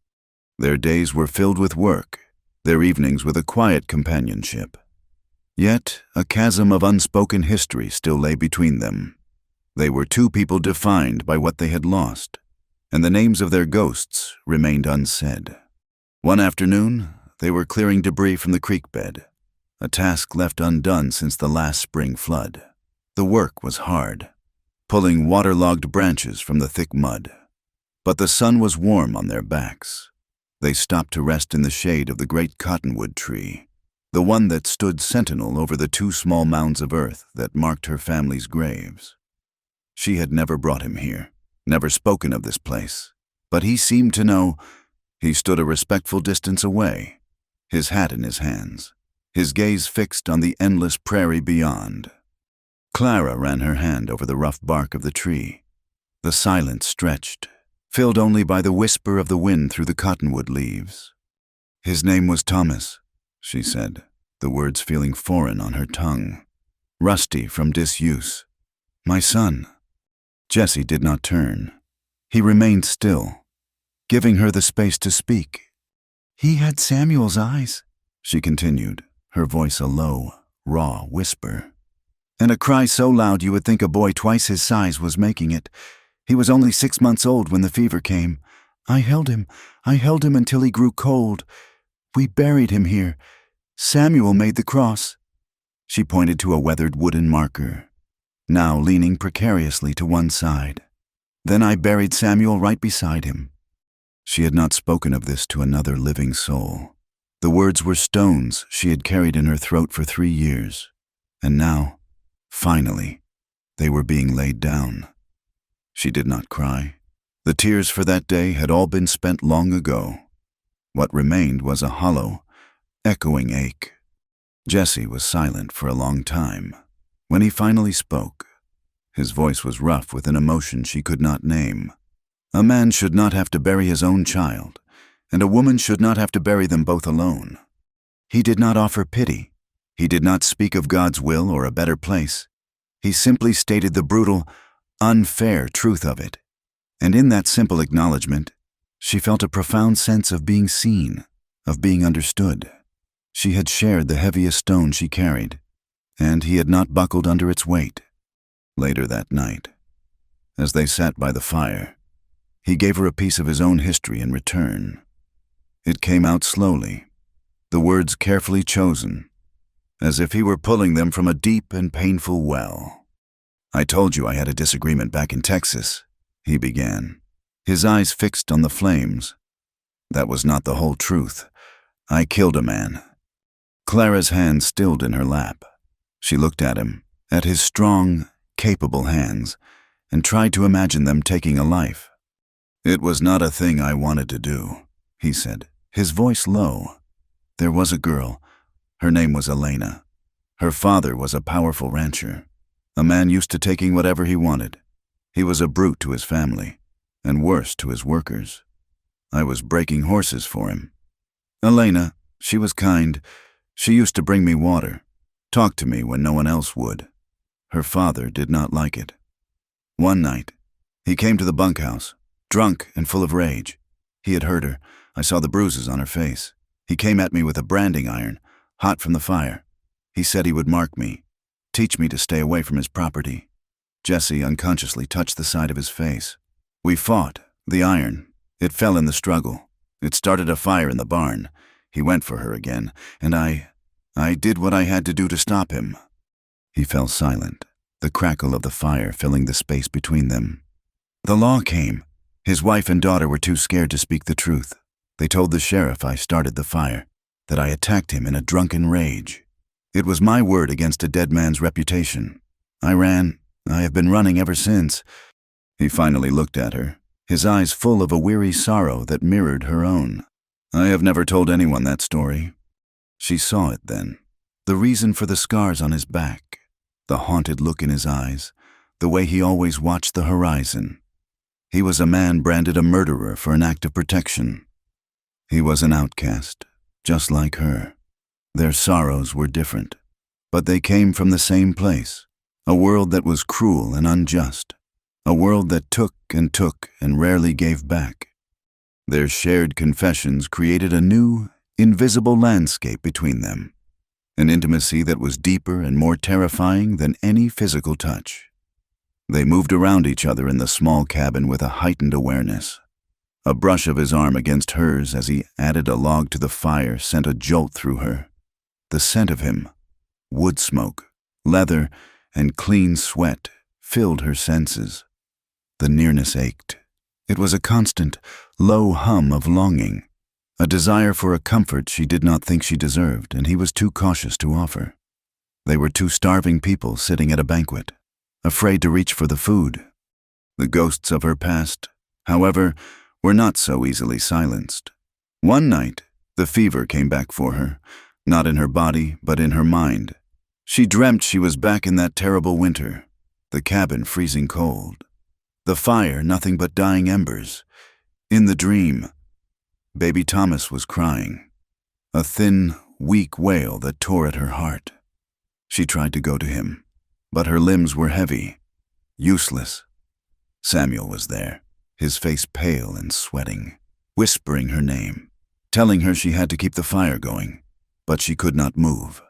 Speaker 1: Their days were filled with work, their evenings with a quiet companionship. Yet, a chasm of unspoken history still lay between them. They were two people defined by what they had lost, and the names of their ghosts remained unsaid. One afternoon, they were clearing debris from the creek bed, a task left undone since the last spring flood. The work was hard, pulling waterlogged branches from the thick mud. But the sun was warm on their backs. They stopped to rest in the shade of the great cottonwood tree, the one that stood sentinel over the two small mounds of earth that marked her family's graves. She had never brought him here, never spoken of this place, but he seemed to know. He stood a respectful distance away, his hat in his hands, his gaze fixed on the endless prairie beyond. Clara ran her hand over the rough bark of the tree. The silence stretched, filled only by the whisper of the wind through the cottonwood leaves. "His name was Thomas," she said, the words feeling foreign on her tongue, rusty from disuse. "My son." Jesse did not turn. He remained still, giving her the space to speak. "He had Samuel's eyes," she continued, her voice a low, raw whisper. "And a cry so loud you would think a boy twice his size was making it. He was only 6 months old when the fever came. I held him until he grew cold. We buried him here. Samuel made the cross." She pointed to a weathered wooden marker, now leaning precariously to one side. "Then I buried Samuel right beside him." She had not spoken of this to another living soul. The words were stones she had carried in her throat for 3 years, and now, finally, they were being laid down. She did not cry. The tears for that day had all been spent long ago. What remained was a hollow, echoing ache. Jesse was silent for a long time. When he finally spoke, his voice was rough with an emotion she could not name. A man should not have to bury his own child, and a woman should not have to bury them both alone. He did not offer pity. He did not speak of God's will or a better place. He simply stated the brutal, unfair truth of it. And in that simple acknowledgement, she felt a profound sense of being seen, of being understood. She had shared the heaviest stone she carried, and he had not buckled under its weight. Later that night, as they sat by the fire, he gave her a piece of his own history in return. It came out slowly, the words carefully chosen, as if he were pulling them from a deep and painful well. "I told you I had a disagreement back in Texas," he began, his eyes fixed on the flames. "That was not the whole truth. I killed a man." Clara's hand stilled in her lap. She looked at him, at his strong, capable hands, and tried to imagine them taking a life. "It was not a thing I wanted to do," he said, his voice low. "There was a girl. Her name was Elena. Her father was a powerful rancher, a man used to taking whatever he wanted. He was a brute to his family, and worse to his workers. I was breaking horses for him. Elena, she was kind. She used to bring me water, talk to me when no one else would. Her father did not like it. One night, he came to the bunkhouse, drunk and full of rage. He had hurt her. I saw the bruises on her face. He came at me with a branding iron, hot from the fire. He said he would mark me, teach me to stay away from his property. Jesse unconsciously touched the side of his face. We fought, the iron. It fell in the struggle. It started a fire in the barn. He went for her again, and I did what I had to do to stop him." He fell silent, the crackle of the fire filling the space between them. "The law came. His wife and daughter were too scared to speak the truth. They told the sheriff I started the fire, that I attacked him in a drunken rage. It was my word against a dead man's reputation. I ran. I have been running ever since." He finally looked at her, his eyes full of a weary sorrow that mirrored her own. "I have never told anyone that story." She saw it then, the reason for the scars on his back, the haunted look in his eyes, the way he always watched the horizon. He was a man branded a murderer for an act of protection. He was an outcast, just like her. Their sorrows were different, but they came from the same place, a world that was cruel and unjust, a world that took and rarely gave back. Their shared confessions created a new, invisible landscape between them, an intimacy that was deeper and more terrifying than any physical touch. They moved around each other in the small cabin with a heightened awareness. A brush of his arm against hers as he added a log to the fire sent a jolt through her. The scent of him, wood smoke, leather, and clean sweat filled her senses. The nearness ached. It was a constant, low hum of longing, a desire for a comfort she did not think she deserved and he was too cautious to offer. They were two starving people sitting at a banquet, afraid to reach for the food. The ghosts of her past, however, were not so easily silenced. One night, the fever came back for her, not in her body, but in her mind. She dreamt she was back in that terrible winter, the cabin freezing cold, the fire nothing but dying embers. In the dream, baby Thomas was crying, a thin, weak wail that tore at her heart. She tried to go to him, but her limbs were heavy, useless. Samuel was there, his face pale and sweating, whispering her name, telling her she had to keep the fire going, but she could not move.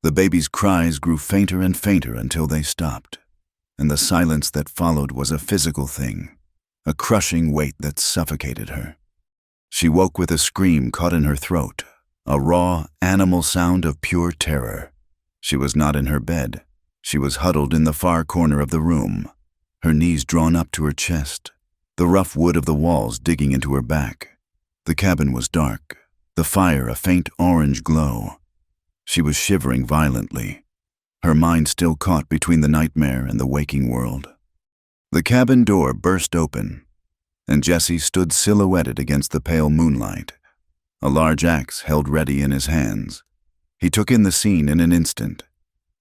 Speaker 1: The baby's cries grew fainter and fainter until they stopped, and the silence that followed was a physical thing, a crushing weight that suffocated her. She woke with a scream caught in her throat, a raw, animal sound of pure terror. She was not in her bed. She was huddled in the far corner of the room, her knees drawn up to her chest, the rough wood of the walls digging into her back. The cabin was dark, the fire a faint orange glow. She was shivering violently, her mind still caught between the nightmare and the waking world. The cabin door burst open, and Jesse stood silhouetted against the pale moonlight, a large axe held ready in his hands. He took in the scene in an instant.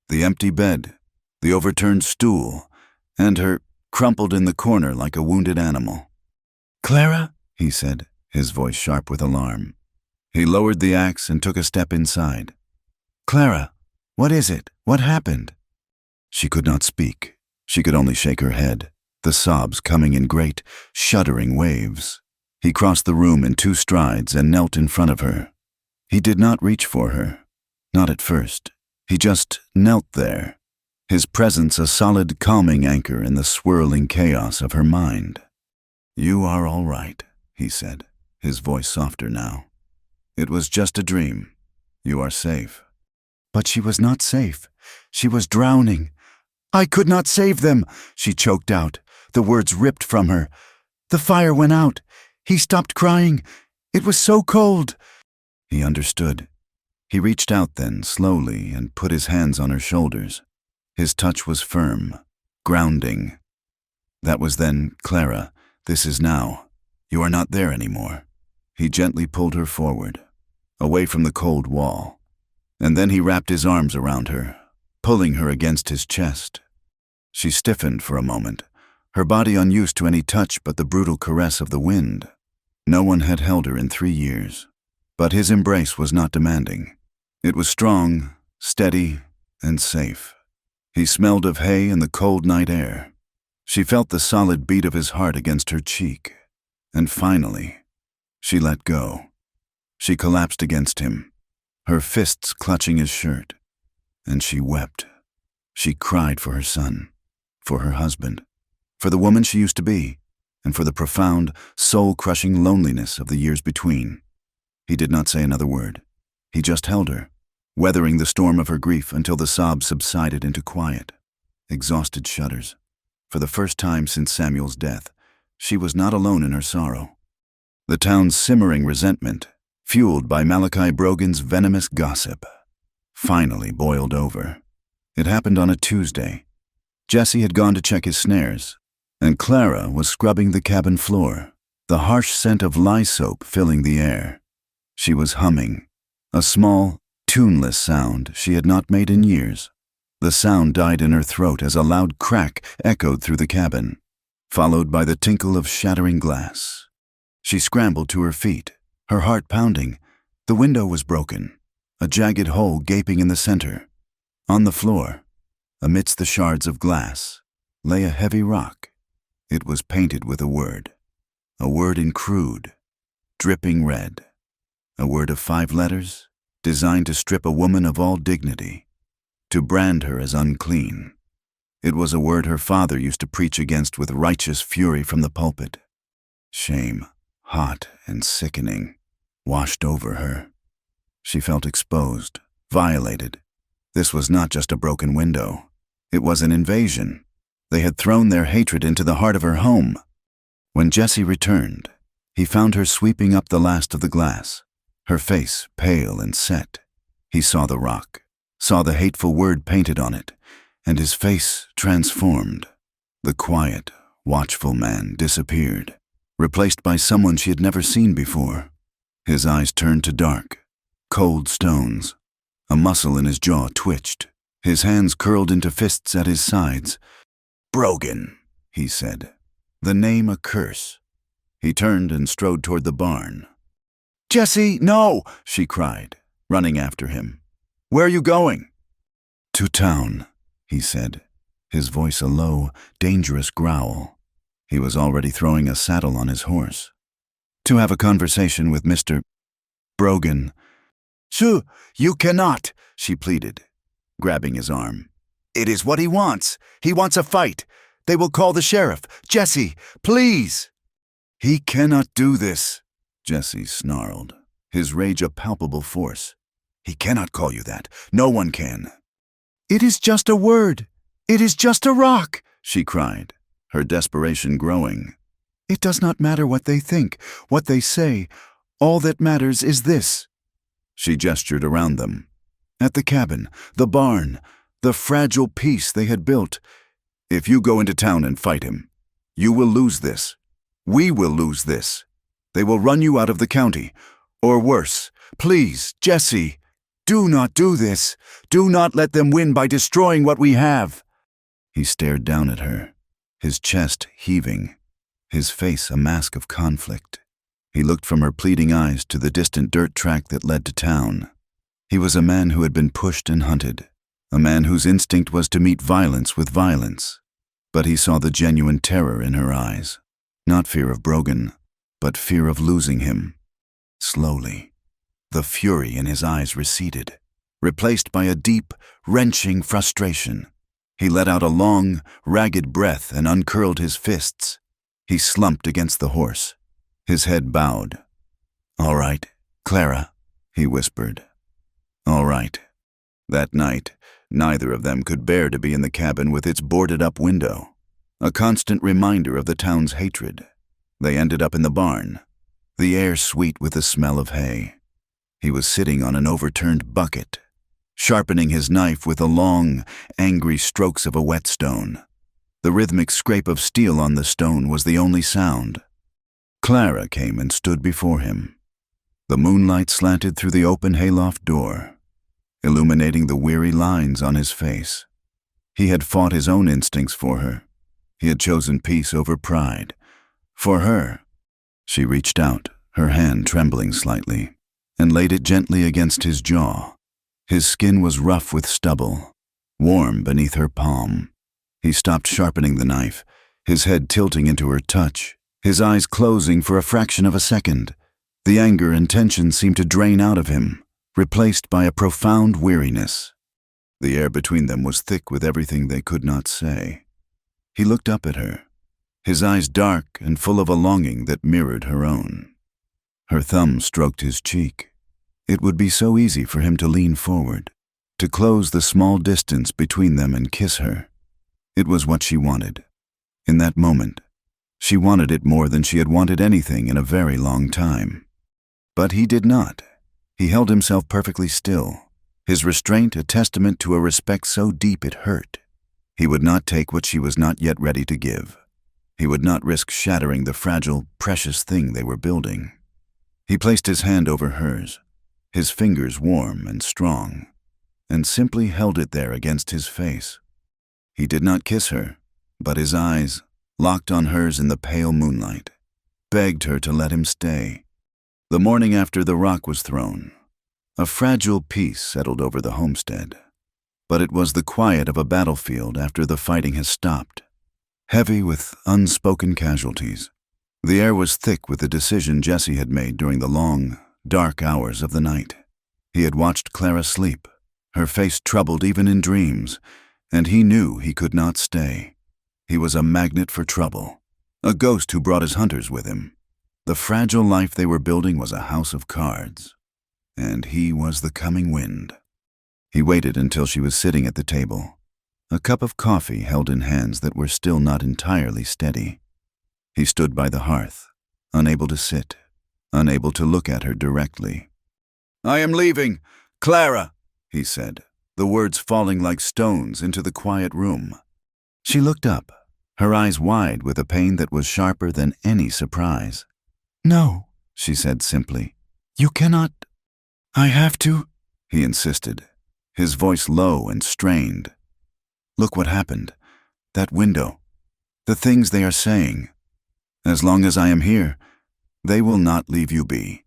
Speaker 1: The empty bed, the overturned stool, and her crumpled in the corner like a wounded animal. "Clara?" he said, his voice sharp with alarm. He lowered the axe and took a step inside. "Clara, what is it? What happened?" She could not speak. She could only shake her head, the sobs coming in great, shuddering waves. He crossed the room in 2 strides and knelt in front of her. He did not reach for her, not at first. He just knelt there, his presence a solid, calming anchor in the swirling chaos of her mind. "You are all right," he said, his voice softer now. "It was just a dream. You are safe." But she was not safe. She was drowning. "I could not save them," she choked out, the words ripped from her. "The fire went out. He stopped crying. It was so cold." He understood. He reached out then, slowly, and put his hands on her shoulders. His touch was firm, grounding. "That was then, Clara. This is now. You are not there anymore." He gently pulled her forward, away from the cold wall, and then he wrapped his arms around her, pulling her against his chest. She stiffened for a moment, her body unused to any touch but the brutal caress of the wind. No one had held her in 3 years, but his embrace was not demanding. It was strong, steady, and safe. He smelled of hay and the cold night air. She felt the solid beat of his heart against her cheek, and finally, she let go. She collapsed against him, her fists clutching his shirt, and she wept. She cried for her son, for her husband, for the woman she used to be, and for the profound, soul-crushing loneliness of the years between. He did not say another word. He just held her, weathering the storm of her grief until the sobs subsided into quiet, exhausted shudders. For the first time since Samuel's death, she was not alone in her sorrow. The town's simmering resentment, fueled by Malachi Brogan's venomous gossip, finally boiled over. It happened on a Tuesday. Jesse had gone to check his snares, and Clara was scrubbing the cabin floor, the harsh scent of lye soap filling the air. She was humming, a small, tuneless sound she had not made in years. The sound died in her throat as a loud crack echoed through the cabin, followed by the tinkle of shattering glass. She scrambled to her feet, her heart pounding. The window was broken, a jagged hole gaping in the center. On the floor, amidst the shards of glass, lay a heavy rock. It was painted with a word in crude, dripping red, a word of 5 letters, designed to strip a woman of all dignity, to brand her as unclean. It was a word her father used to preach against with righteous fury from the pulpit. Shame, hot and sickening, washed over her. She felt exposed, violated. This was not just a broken window. It was an invasion. They had thrown their hatred into the heart of her home. When Jesse returned, he found her sweeping up the last of the glass, her face pale and set. He saw the rock, saw the hateful word painted on it, and his face transformed. The quiet, watchful man disappeared, replaced by someone she had never seen before. His eyes turned to dark, cold stones. A muscle in his jaw twitched. His hands curled into fists at his sides. "Brogan," he said, the name a curse. He turned and strode toward the barn. "Jesse, no!" she cried, running after him. "Where are you going?" "To town," he said, his voice a low, dangerous growl. He was already throwing a saddle on his horse. "To have a conversation with Mr. Brogan." "Shoo, you cannot," she pleaded, grabbing his arm. "It is what he wants. He wants a fight. They will call the sheriff. Jesse, please." "He cannot do this," Jesse snarled, his rage a palpable force. "He cannot call you that. No one can." "It is just a word. It is just a rock," she cried, her desperation growing. "It does not matter what they think, what they say. All that matters is this." She gestured around them. At the cabin, the barn, the fragile peace they had built. "If you go into town and fight him, you will lose this. We will lose this. They will run you out of the county. Or worse. Please, Jesse, do not do this. Do not let them win by destroying what we have." He stared down at her, his chest heaving, his face a mask of conflict. He looked from her pleading eyes to the distant dirt track that led to town. He was a man who had been pushed and hunted, a man whose instinct was to meet violence with violence. But he saw the genuine terror in her eyes, not fear of Brogan, but fear of losing him. Slowly, the fury in his eyes receded, replaced by a deep, wrenching frustration. He let out a long, ragged breath and uncurled his fists. He slumped against the horse, his head bowed. "All right, Clara," he whispered. "All right." That night, neither of them could bear to be in the cabin with its boarded-up window, a constant reminder of the town's hatred. They ended up in the barn, the air sweet with the smell of hay. He was sitting on an overturned bucket, sharpening his knife with the long, angry strokes of a whetstone. The rhythmic scrape of steel on the stone was the only sound. Clara came and stood before him. The moonlight slanted through the open hayloft door, illuminating the weary lines on his face. He had fought his own instincts for her. He had chosen peace over pride. For her. She reached out, her hand trembling slightly, and laid it gently against his jaw. His skin was rough with stubble, warm beneath her palm. He stopped sharpening the knife, his head tilting into her touch, his eyes closing for a fraction of a second. The anger and tension seemed to drain out of him, replaced by a profound weariness. The air between them was thick with everything they could not say. He looked up at her, his eyes dark and full of a longing that mirrored her own. Her thumb stroked his cheek. It would be so easy for him to lean forward, to close the small distance between them and kiss her. It was what she wanted. In that moment, she wanted it more than she had wanted anything in a very long time. But he did not. He held himself perfectly still, his restraint a testament to a respect so deep it hurt. He would not take what she was not yet ready to give. He would not risk shattering the fragile, precious thing they were building. He placed his hand over hers, his fingers warm and strong, and simply held it there against his face. He did not kiss her, but his eyes, locked on hers in the pale moonlight, begged her to let him stay. The morning after the rock was thrown, a fragile peace settled over the homestead. But it was the quiet of a battlefield after the fighting has stopped, heavy with unspoken casualties. The air was thick with the decision Jesse had made during the long, dark hours of the night. He had watched Clara sleep, her face troubled even in dreams, and he knew he could not stay. He was a magnet for trouble, a ghost who brought his hunters with him. The fragile life they were building was a house of cards, and he was the coming wind. He waited until she was sitting at the table, a cup of coffee held in hands that were still not entirely steady. He stood by the hearth, unable to sit, unable to look at her directly. "I am leaving, Clara," he said, the words falling like stones into the quiet room. She looked up, her eyes wide with a pain that was sharper than any surprise. "No," she said simply. "You cannot." "I have to," he insisted, his voice low and strained. "Look what happened. That window. The things they are saying. As long as I am here, they will not leave you be.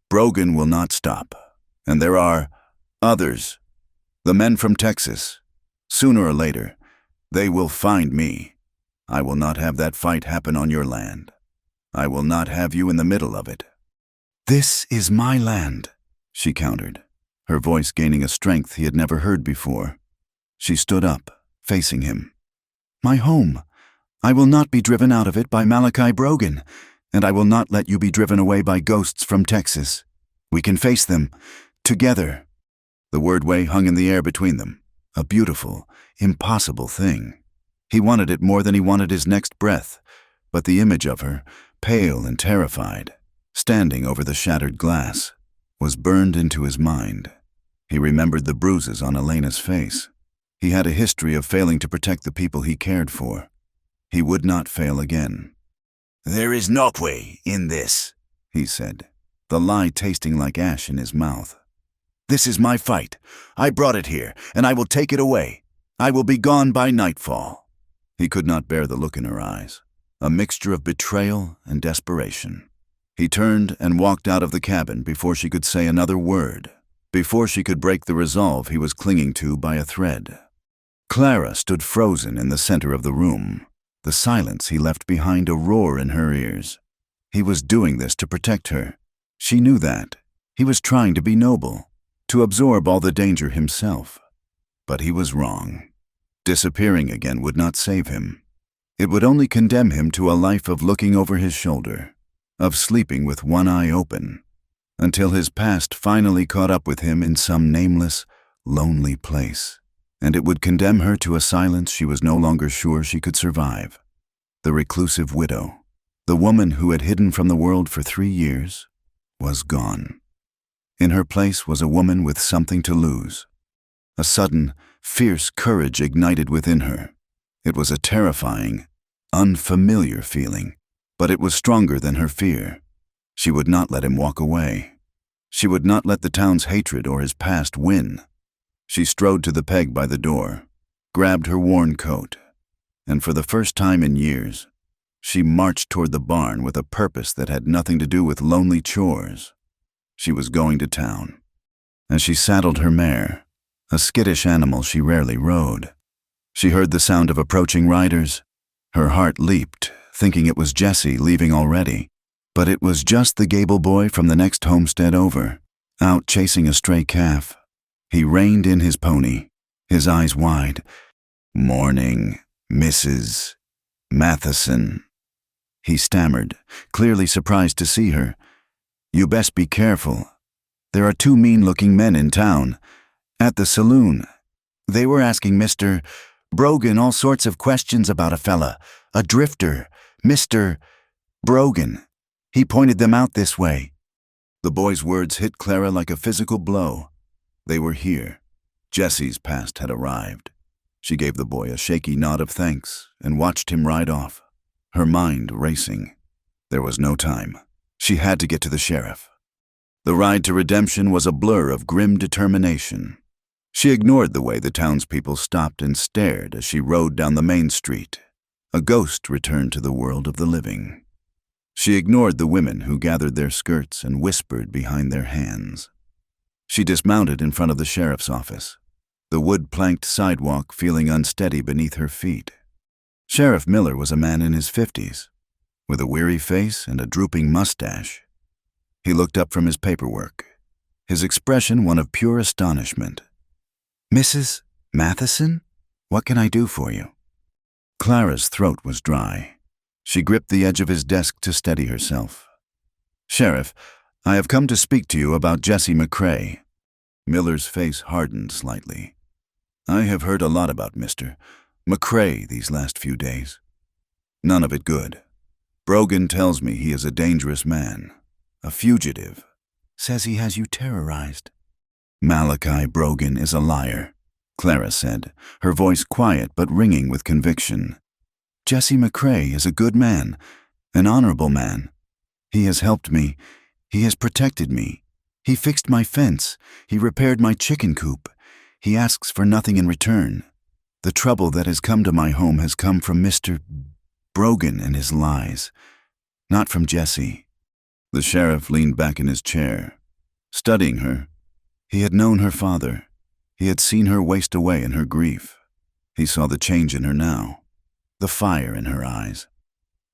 Speaker 1: Brogan will not stop. And there are others. The men from Texas. Sooner or later, they will find me. I will not have that fight happen on your land. I will not have you in the middle of it." "This is my land," she countered, her voice gaining a strength he had never heard before. She stood up, facing him. "My home. I will not be driven out of it by Malachi Brogan, and I will not let you be driven away by ghosts from Texas. We can face them, together." The wordway hung in the air between them, a beautiful, impossible thing. He wanted it more than he wanted his next breath, but the image of her, pale and terrified, standing over the shattered glass, was burned into his mind. He remembered the bruises on Elena's face. He had a history of failing to protect the people he cared for. He would not fail again. "There is no way in this," he said, the lie tasting like ash in his mouth. "This is my fight. I brought it here, and I will take it away. I will be gone by nightfall." He could not bear the look in her eyes, a mixture of betrayal and desperation. He turned and walked out of the cabin before she could say another word, before she could break the resolve he was clinging to by a thread. Clara stood frozen in the center of the room, the silence he left behind a roar in her ears. He was doing this to protect her. She knew that. He was trying to be noble, to absorb all the danger himself. But he was wrong. Disappearing again would not save him. It would only condemn him to a life of looking over his shoulder, of sleeping with one eye open, until his past finally caught up with him in some nameless, lonely place. And it would condemn her to a silence she was no longer sure she could survive. The reclusive widow, the woman who had hidden from the world for 3 years, was gone. In her place was a woman with something to lose. A sudden, fierce courage ignited within her. It was a terrifying, unfamiliar feeling, but it was stronger than her fear. She would not let him walk away. She would not let the town's hatred or his past win. She strode to the peg by the door, grabbed her worn coat, and for the first time in years, she marched toward the barn with a purpose that had nothing to do with lonely chores. She was going to town. As she saddled her mare, a skittish animal she rarely rode, she heard the sound of approaching riders. Her heart leaped, thinking it was Jesse leaving already, but it was just the Gable boy from the next homestead over, out chasing a stray calf. He reined in his pony, his eyes wide. "Morning, Mrs. Matheson," he stammered, clearly surprised to see her. "You best be careful. There are 2 mean-looking men in town, at the saloon. They were asking Mr. Brogan all sorts of questions about a fella, a drifter, Mr. Brogan. He pointed them out this way." The boy's words hit Clara like a physical blow. They were here. Jesse's past had arrived. She gave the boy a shaky nod of thanks and watched him ride off, her mind racing. There was no time. She had to get to the sheriff. The ride to redemption was a blur of grim determination. She ignored the way the townspeople stopped and stared as she rode down the main street. A ghost returned to the world of the living. She ignored the women who gathered their skirts and whispered behind their hands. She dismounted in front of the sheriff's office, the wood-planked sidewalk feeling unsteady beneath her feet. Sheriff Miller was a man in his 50s, with a weary face and a drooping mustache. He looked up from his paperwork, his expression one of pure astonishment. "Mrs. Matheson, what can I do for you?" Clara's throat was dry. She gripped the edge of his desk to steady herself. "Sheriff, I have come to speak to you about Jesse McCrae." Miller's face hardened slightly. "I have heard a lot about Mr. McCrae these last few days. None of it good. Brogan tells me he is a dangerous man, a fugitive. Says he has you terrorized." "Malachi Brogan is a liar," Clara said, her voice quiet but ringing with conviction. "Jesse McCrae is a good man, an honorable man. He has helped me. He has protected me. He fixed my fence. He repaired my chicken coop. He asks for nothing in return. The trouble that has come to my home has come from Mr. Brogan and his lies, not from Jesse." The sheriff leaned back in his chair, studying her. He had known her father. He had seen her waste away in her grief. He saw the change in her now, the fire in her eyes.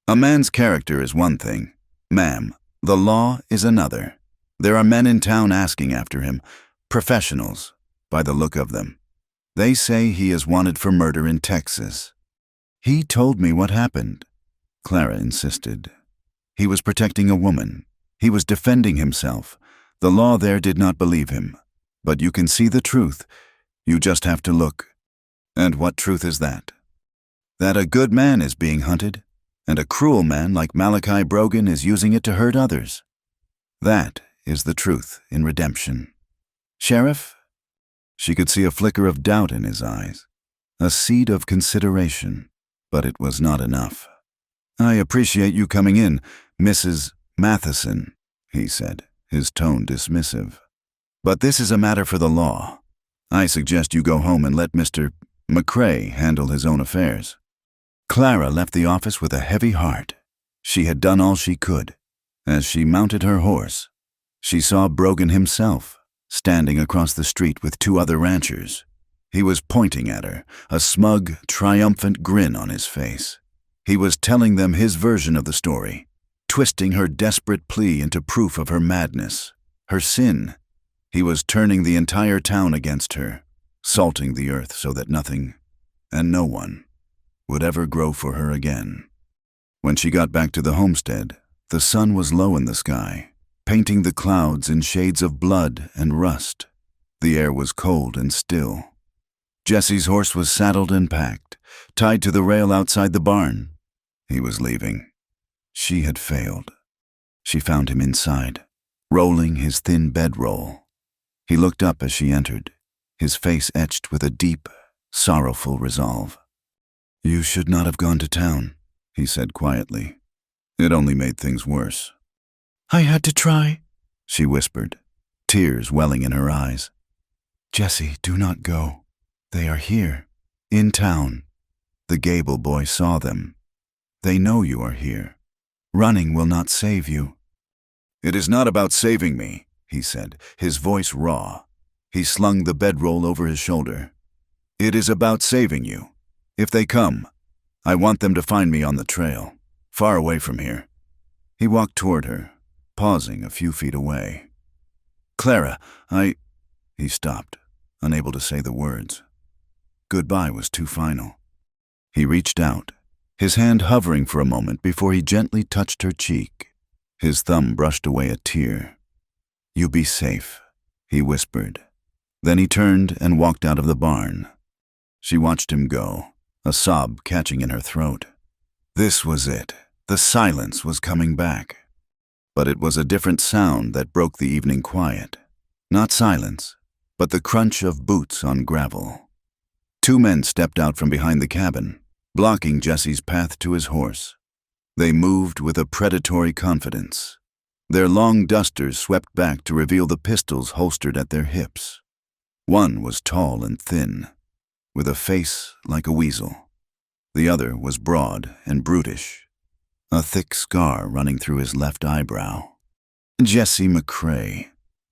Speaker 1: "A man's character is one thing, ma'am. The law is another. There are men in town asking after him, professionals, by the look of them. They say he is wanted for murder in Texas." "He told me what happened," Clara insisted. "He was protecting a woman. He was defending himself. The law there did not believe him. But you can see the truth. You just have to look." "And what truth is that?" "That a good man is being hunted, and a cruel man like Malachi Brogan is using it to hurt others. That is the truth in redemption. Sheriff?" She could see a flicker of doubt in his eyes, a seed of consideration, but it was not enough. "I appreciate you coming in, Mrs. Matheson," he said, his tone dismissive. "But this is a matter for the law. I suggest you go home and let Mr. McCrae handle his own affairs." Clara left the office with a heavy heart. She had done all she could. As she mounted her horse, she saw Brogan himself, standing across the street with two other ranchers. He was pointing at her, a smug, triumphant grin on his face. He was telling them his version of the story, twisting her desperate plea into proof of her madness, her sin. He was turning the entire town against her, salting the earth so that nothing, and no one, would ever grow for her again. When she got back to the homestead, the sun was low in the sky, painting the clouds in shades of blood and rust. The air was cold and still. Jesse's horse was saddled and packed, tied to the rail outside the barn. He was leaving. She had failed. She found him inside, rolling his thin bedroll. He looked up as she entered, his face etched with a deep, sorrowful resolve. "You should not have gone to town," he said quietly. "It only made things worse." "I had to try," she whispered, tears welling in her eyes. "Jesse, do not go. They are here, in town. The Gable boy saw them. They know you are here. Running will not save you." "It is not about saving me," he said, his voice raw. He slung the bedroll over his shoulder. "It is about saving you. If they come, I want them to find me on the trail, far away from here." He walked toward her, pausing a few feet away. "Clara, He stopped, unable to say the words. Goodbye was too final. He reached out, his hand hovering for a moment before he gently touched her cheek. His thumb brushed away a tear. "You be safe," he whispered. Then he turned and walked out of the barn. She watched him go, a sob catching in her throat. This was it. The silence was coming back. But it was a different sound that broke the evening quiet. Not silence, but the crunch of boots on gravel. Two men stepped out from behind the cabin, blocking Jesse's path to his horse. They moved with a predatory confidence. Their long dusters swept back to reveal the pistols holstered at their hips. One was tall and thin, with a face like a weasel. The other was broad and brutish, a thick scar running through his left eyebrow. "Jesse McCrae,"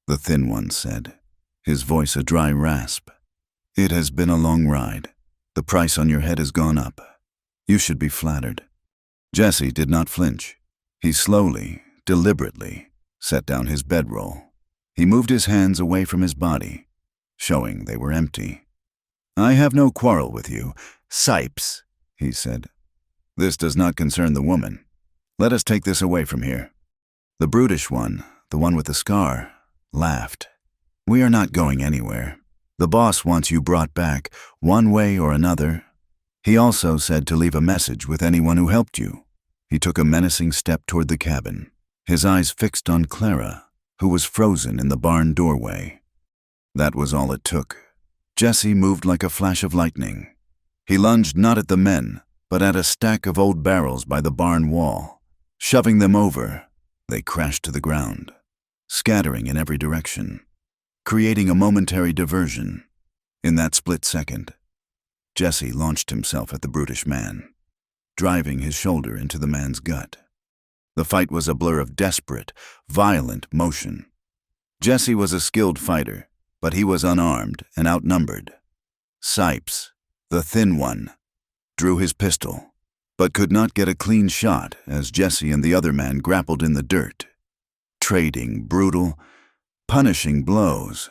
Speaker 1: the thin one said, his voice a dry rasp. "It has been a long ride. The price on your head has gone up. You should be flattered." Jesse did not flinch. He slowly, deliberately, set down his bedroll. He moved his hands away from his body, showing they were empty. "I have no quarrel with you, Sipes," he said. "This does not concern the woman. Let us take this away from here." The brutish one, the one with the scar, laughed. "We are not going anywhere. The boss wants you brought back, one way or another. He also said to leave a message with anyone who helped you." He took a menacing step toward the cabin, his eyes fixed on Clara, who was frozen in the barn doorway. That was all it took. Jesse moved like a flash of lightning. He lunged not at the men, but at a stack of old barrels by the barn wall. Shoving them over, they crashed to the ground, scattering in every direction, creating a momentary diversion. In that split second, Jesse launched himself at the brutish man, driving his shoulder into the man's gut. The fight was a blur of desperate, violent motion. Jesse was a skilled fighter, but he was unarmed and outnumbered. Sipes, the thin one, drew his pistol, but could not get a clean shot as Jesse and the other man grappled in the dirt, trading brutal, punishing blows.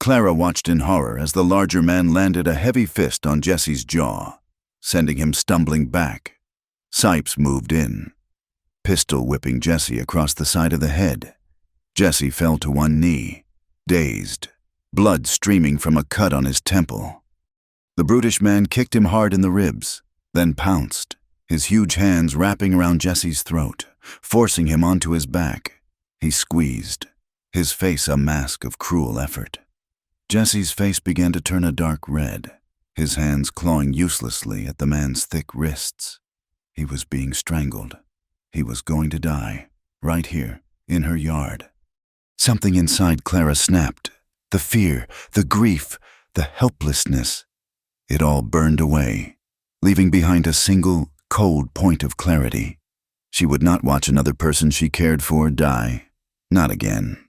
Speaker 1: Clara watched in horror as the larger man landed a heavy fist on Jesse's jaw, sending him stumbling back. Sipes moved in, pistol whipping Jesse across the side of the head. Jesse fell to one knee, dazed, blood streaming from a cut on his temple. The brutish man kicked him hard in the ribs, then pounced, his huge hands wrapping around Jesse's throat, forcing him onto his back. He squeezed, his face a mask of cruel effort. Jesse's face began to turn a dark red, his hands clawing uselessly at the man's thick wrists. He was being strangled. He was going to die, right here, in her yard. Something inside Clara snapped. The fear, the grief, the helplessness. It all burned away, leaving behind a single, cold point of clarity. She would not watch another person she cared for die. Not again.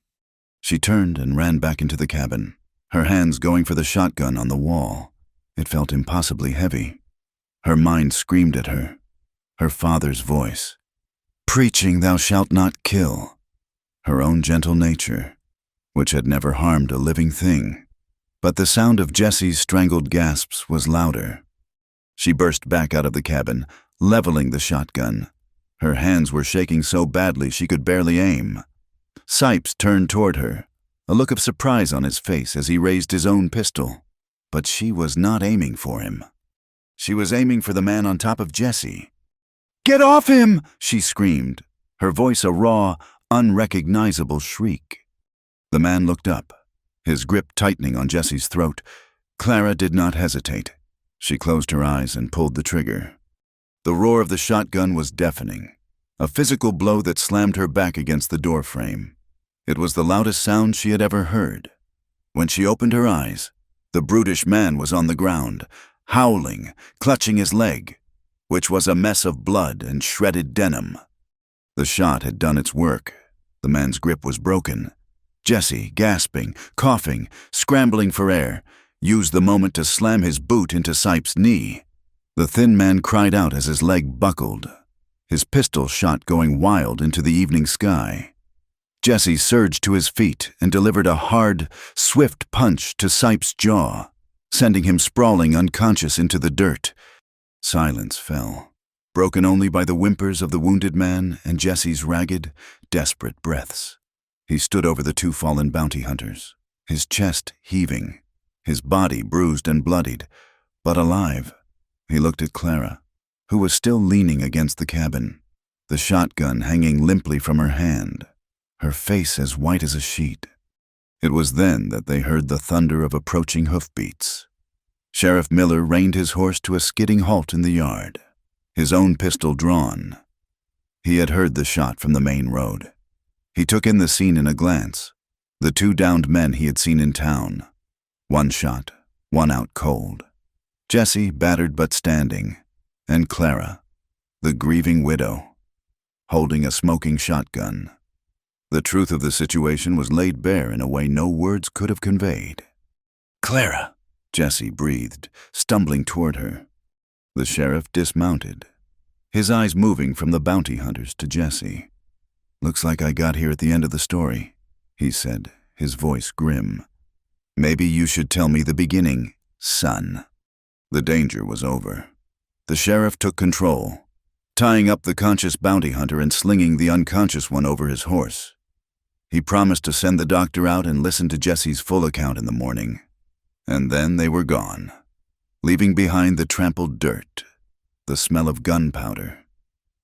Speaker 1: She turned and ran back into the cabin, her hands going for the shotgun on the wall. It felt impossibly heavy. Her mind screamed at her, her father's voice, preaching "Thou shalt not kill." Her own gentle nature, which had never harmed a living thing. But the sound of Jesse's strangled gasps was louder. She burst back out of the cabin, leveling the shotgun. Her hands were shaking so badly she could barely aim. Sipes turned toward her, a look of surprise on his face as he raised his own pistol. But she was not aiming for him. She was aiming for the man on top of Jesse. "Get off him!" she screamed, her voice a raw, unrecognizable shriek. The man looked up, his grip tightening on Jesse's throat. Clara did not hesitate. She closed her eyes and pulled the trigger. The roar of the shotgun was deafening, a physical blow that slammed her back against the door frame. It was the loudest sound she had ever heard. When she opened her eyes, the brutish man was on the ground, howling, clutching his leg, which was a mess of blood and shredded denim. The shot had done its work. The man's grip was broken. Jesse, gasping, coughing, scrambling for air, used the moment to slam his boot into Sipes' knee. The thin man cried out as his leg buckled, his pistol shot going wild into the evening sky. Jesse surged to his feet and delivered a hard, swift punch to Sipes' jaw, sending him sprawling unconscious into the dirt. Silence fell, broken only by the whimpers of the wounded man and Jesse's ragged, desperate breaths. He stood over the two fallen bounty hunters, his chest heaving, his body bruised and bloodied, but alive. He looked at Clara, who was still leaning against the cabin, the shotgun hanging limply from her hand, her face as white as a sheet. It was then that they heard the thunder of approaching hoofbeats. Sheriff Miller reined his horse to a skidding halt in the yard, his own pistol drawn. He had heard the shot from the main road. He took in the scene in a glance, the two downed men he had seen in town. One shot, one out cold. Jesse, battered but standing, and Clara, the grieving widow, holding a smoking shotgun. The truth of the situation was laid bare in a way no words could have conveyed. "Clara," Jesse breathed, stumbling toward her. The sheriff dismounted, his eyes moving from the bounty hunters to Jesse. "Looks like I got here at the end of the story," he said, his voice grim. "Maybe you should tell me the beginning, son." The danger was over. The sheriff took control, tying up the conscious bounty hunter and slinging the unconscious one over his horse. He promised to send the doctor out and listen to Jesse's full account in the morning. And then they were gone, leaving behind the trampled dirt, the smell of gunpowder,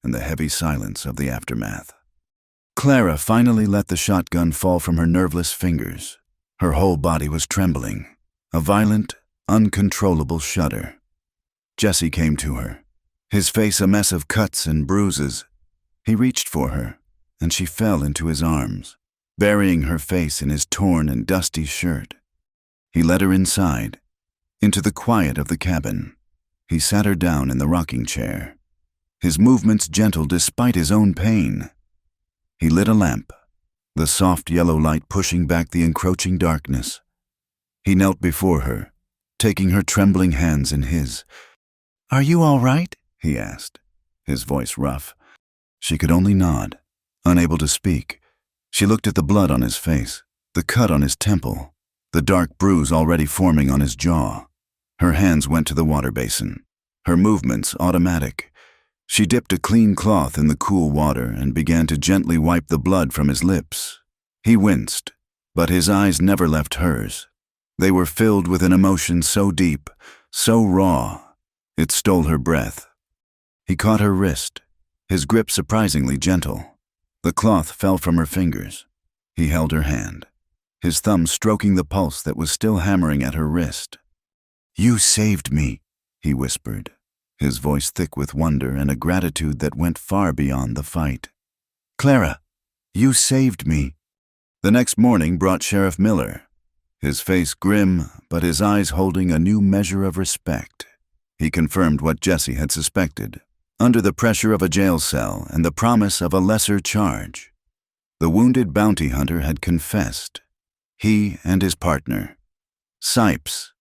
Speaker 1: and the heavy silence of the aftermath. Clara finally let the shotgun fall from her nerveless fingers. Her whole body was trembling, a violent, uncontrollable shudder. Jesse came to her, his face a mess of cuts and bruises. He reached for her, and she fell into his arms, burying her face in his torn and dusty shirt. He led her inside, into the quiet of the cabin. He sat her down in the rocking chair, his movements gentle despite his own pain. He lit a lamp, the soft yellow light pushing back the encroaching darkness. He knelt before her, taking her trembling hands in his. "Are you all right?" he asked, his voice rough. She could only nod, unable to speak. She looked at the blood on his face, the cut on his temple, the dark bruise already forming on his jaw. Her hands went to the water basin, her movements automatic. She dipped a clean cloth in the cool water and began to gently wipe the blood from his lips. He winced, but his eyes never left hers. They were filled with an emotion so deep, so raw, it stole her breath. He caught her wrist, his grip surprisingly gentle. The cloth fell from her fingers. He held her hand, his thumb stroking the pulse that was still hammering at her wrist. "You saved me," he whispered, his voice thick with wonder and a gratitude that went far beyond the fight. "Clara, you saved me." The next morning brought Sheriff Miller, his face grim, but his eyes holding a new measure of respect. He confirmed what Jesse had suspected, under the pressure of a jail cell and the promise of a lesser charge. The wounded bounty hunter had confessed. He and his partner, Sipes,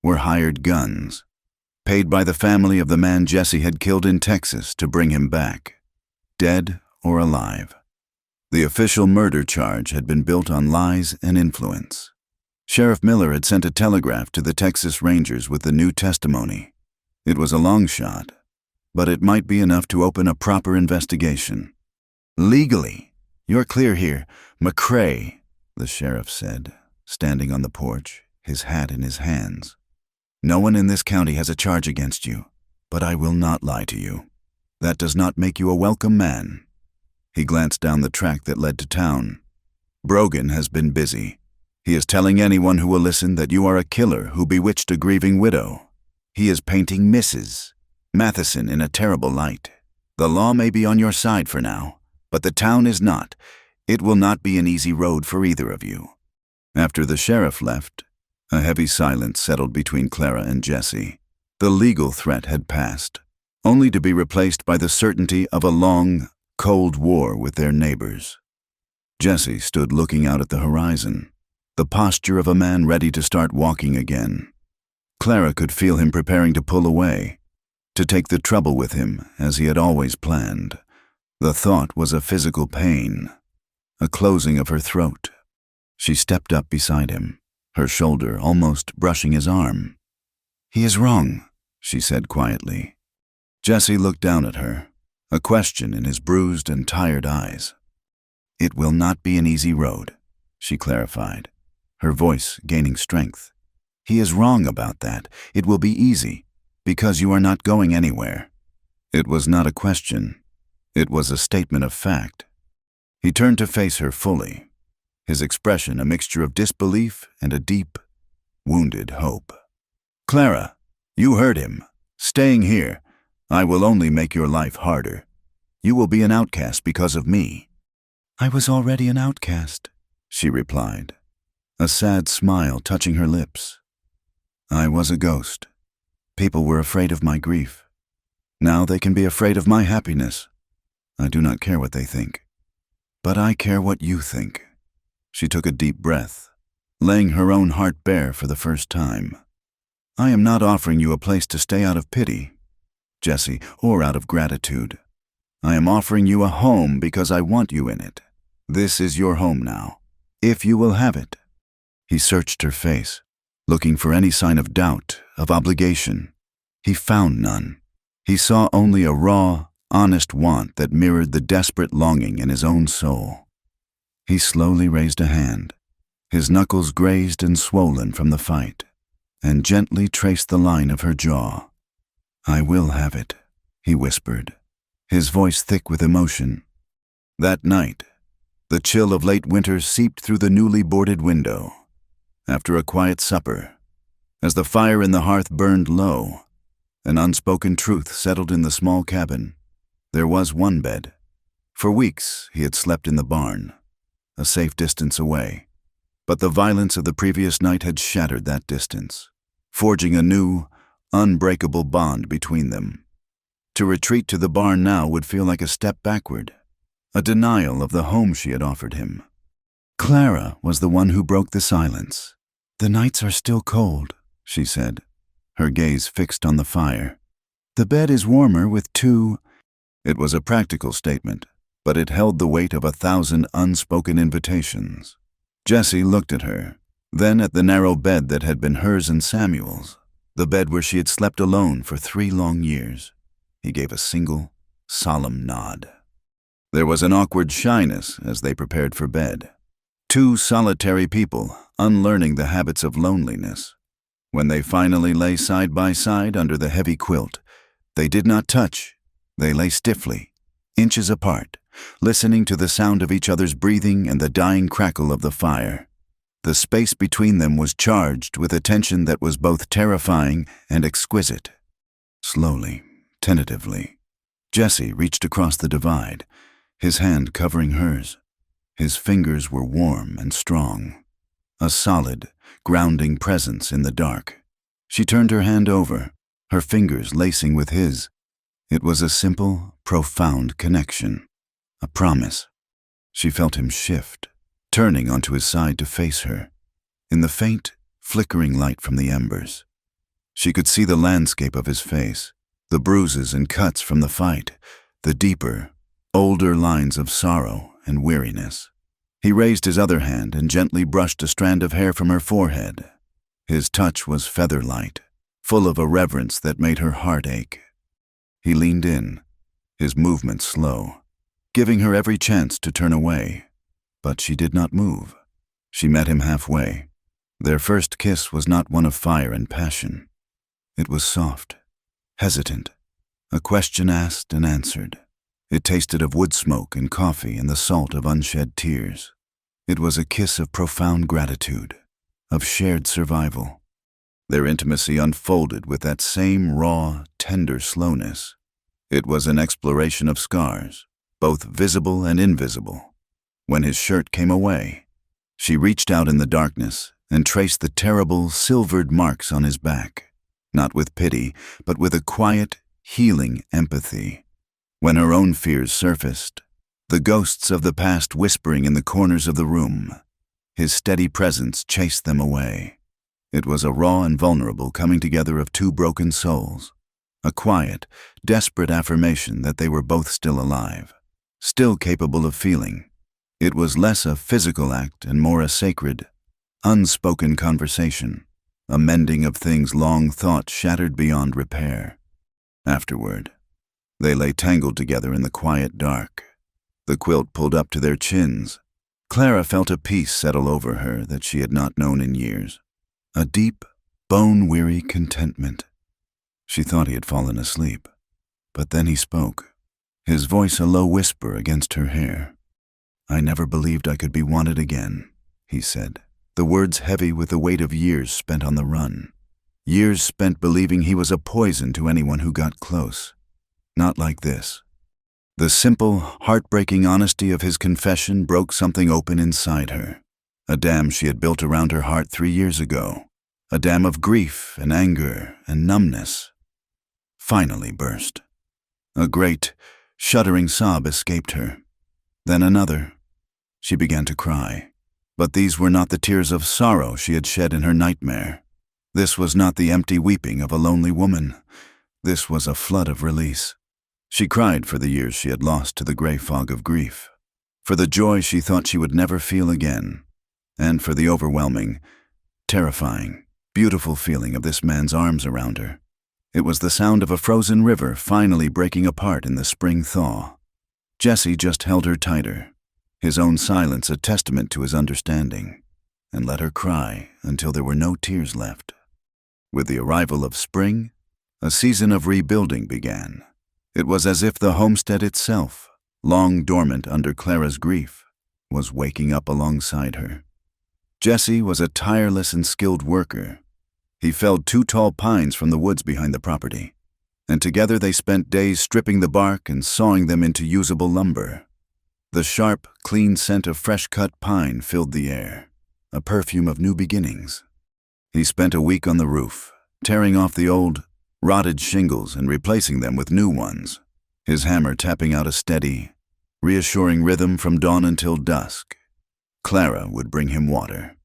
Speaker 1: were hired guns, paid by the family of the man Jesse had killed in Texas to bring him back, dead or alive. The official murder charge had been built on lies and influence. Sheriff Miller had sent a telegraph to the Texas Rangers with the new testimony. It was a long shot, but it might be enough to open a proper investigation. "Legally, you're clear here, McCrae," the sheriff said, standing on the porch, his hat in his hands. "No one in this county has a charge against you, but I will not lie to you. That does not make you a welcome man." He glanced down the track that led to town. "Brogan has been busy. He is telling anyone who will listen that you are a killer who bewitched a grieving widow. He is painting Mrs. Matheson in a terrible light. The law may be on your side for now, but the town is not. It will not be an easy road for either of you." After the sheriff left, a heavy silence settled between Clara and Jesse. The legal threat had passed, only to be replaced by the certainty of a long, cold war with their neighbors. Jesse stood looking out at the horizon, the posture of a man ready to start walking again. Clara could feel him preparing to pull away, to take the trouble with him as he had always planned. The thought was a physical pain, a closing of her throat. She stepped up beside him, her shoulder almost brushing his arm. "He is wrong," she said quietly. Jesse looked down at her, a question in his bruised and tired eyes. "It will not be an easy road," she clarified, her voice gaining strength. "He is wrong about that. It will be easy, because you are not going anywhere." It was not a question. It was a statement of fact. He turned to face her fully, his expression a mixture of disbelief and a deep, wounded hope. "Clara, you heard him. Staying here, I will only make your life harder. You will be an outcast because of me." "I was already an outcast," she replied, a sad smile touching her lips. "I was a ghost. People were afraid of my grief. Now they can be afraid of my happiness. I do not care what they think. But I care what you think. She took a deep breath, laying her own heart bare for the first time. I am not offering you a place to stay out of pity, Jesse, or out of gratitude. I am offering you a home because I want you in it. This is your home now, if you will have it. He searched her face, looking for any sign of doubt, of obligation. He found none. He saw only a raw, honest want that mirrored the desperate longing in his own soul. He slowly raised a hand, his knuckles grazed and swollen from the fight, and gently traced the line of her jaw. I will have it, he whispered, his voice thick with emotion. That night, the chill of late winter seeped through the newly boarded window. After a quiet supper, as the fire in the hearth burned low, an unspoken truth settled in the small cabin. There was one bed. For weeks he had slept in the barn, a safe distance away. But the violence of the previous night had shattered that distance, forging a new, unbreakable bond between them. To retreat to the barn now would feel like a step backward, a denial of the home she had offered him. Clara was the one who broke the silence. The nights are still cold, she said, her gaze fixed on the fire. The bed is warmer with two. It was a practical statement, but it held the weight of 1,000 unspoken invitations. Jessie looked at her, then at the narrow bed that had been hers and Samuel's, the bed where she had slept alone for 3 long years. He gave a single, solemn nod. There was an awkward shyness as they prepared for bed. 2 solitary people, unlearning the habits of loneliness. When they finally lay side by side under the heavy quilt, they did not touch. They lay stiffly, inches apart, listening to the sound of each other's breathing and the dying crackle of the fire. The space between them was charged with a tension that was both terrifying and exquisite. Slowly, tentatively, Jesse reached across the divide, his hand covering hers. His fingers were warm and strong, a solid, grounding presence in the dark. She turned her hand over, her fingers lacing with his. It was a simple, profound connection, a promise. She felt him shift, turning onto his side to face her. In the faint, flickering light from the embers, she could see the landscape of his face, the bruises and cuts from the fight, the deeper, older lines of sorrow and weariness. He raised his other hand and gently brushed a strand of hair from her forehead. His touch was feather-light, full of a reverence that made her heart ache. He leaned in, his movement slow, giving her every chance to turn away. But she did not move. She met him halfway. Their first kiss was not one of fire and passion. It was soft, hesitant, a question asked and answered. It tasted of wood smoke and coffee and the salt of unshed tears. It was a kiss of profound gratitude, of shared survival. Their intimacy unfolded with that same raw, tender slowness. It was an exploration of scars, both visible and invisible. When his shirt came away, she reached out in the darkness and traced the terrible, silvered marks on his back, not with pity, but with a quiet, healing empathy. When her own fears surfaced, the ghosts of the past whispering in the corners of the room, his steady presence chased them away. It was a raw and vulnerable coming together of 2 broken souls, a quiet, desperate affirmation that they were both still alive, still capable of feeling. It was less a physical act and more a sacred, unspoken conversation, a mending of things long thought shattered beyond repair. Afterward, they lay tangled together in the quiet dark, the quilt pulled up to their chins. Clara felt a peace settle over her that she had not known in years, a deep, bone-weary contentment. She thought he had fallen asleep, but then he spoke, his voice a low whisper against her hair. I never believed I could be wanted again, he said, the words heavy with the weight of years spent on the run, years spent believing he was a poison to anyone who got close. Not like this. The simple, heartbreaking honesty of his confession broke something open inside her, a dam she had built around her heart 3 years ago, a dam of grief and anger and numbness, finally burst. A great, shuddering sob escaped her. Then another. She began to cry. But these were not the tears of sorrow she had shed in her nightmare. This was not the empty weeping of a lonely woman. This was a flood of release. She cried for the years she had lost to the gray fog of grief, for the joy she thought she would never feel again, and for the overwhelming, terrifying, beautiful feeling of this man's arms around her. It was the sound of a frozen river finally breaking apart in the spring thaw. Jesse just held her tighter, his own silence a testament to his understanding, and let her cry until there were no tears left. With the arrival of spring, a season of rebuilding began. It was as if the homestead itself, long dormant under Clara's grief, was waking up alongside her. Jesse was a tireless and skilled worker. He felled 2 tall pines from the woods behind the property, and together they spent days stripping the bark and sawing them into usable lumber. The sharp, clean scent of fresh-cut pine filled the air, a perfume of new beginnings. He spent a week on the roof, tearing off the old, rotted shingles and replacing them with new ones, his hammer tapping out a steady, reassuring rhythm from dawn until dusk. Clara would bring him water,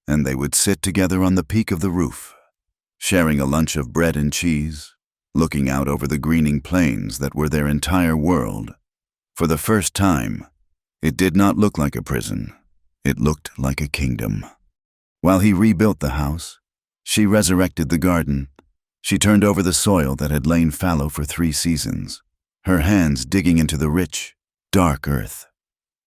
Speaker 1: and they would sit together on the peak of the roof, sharing a lunch of bread and cheese, looking out over the greening plains that were their entire world. For the first time, it did not look like a prison. It looked like a kingdom. While he rebuilt the house, she resurrected the garden. She turned over the soil that had lain fallow for 3 seasons, her hands digging into the rich, dark earth.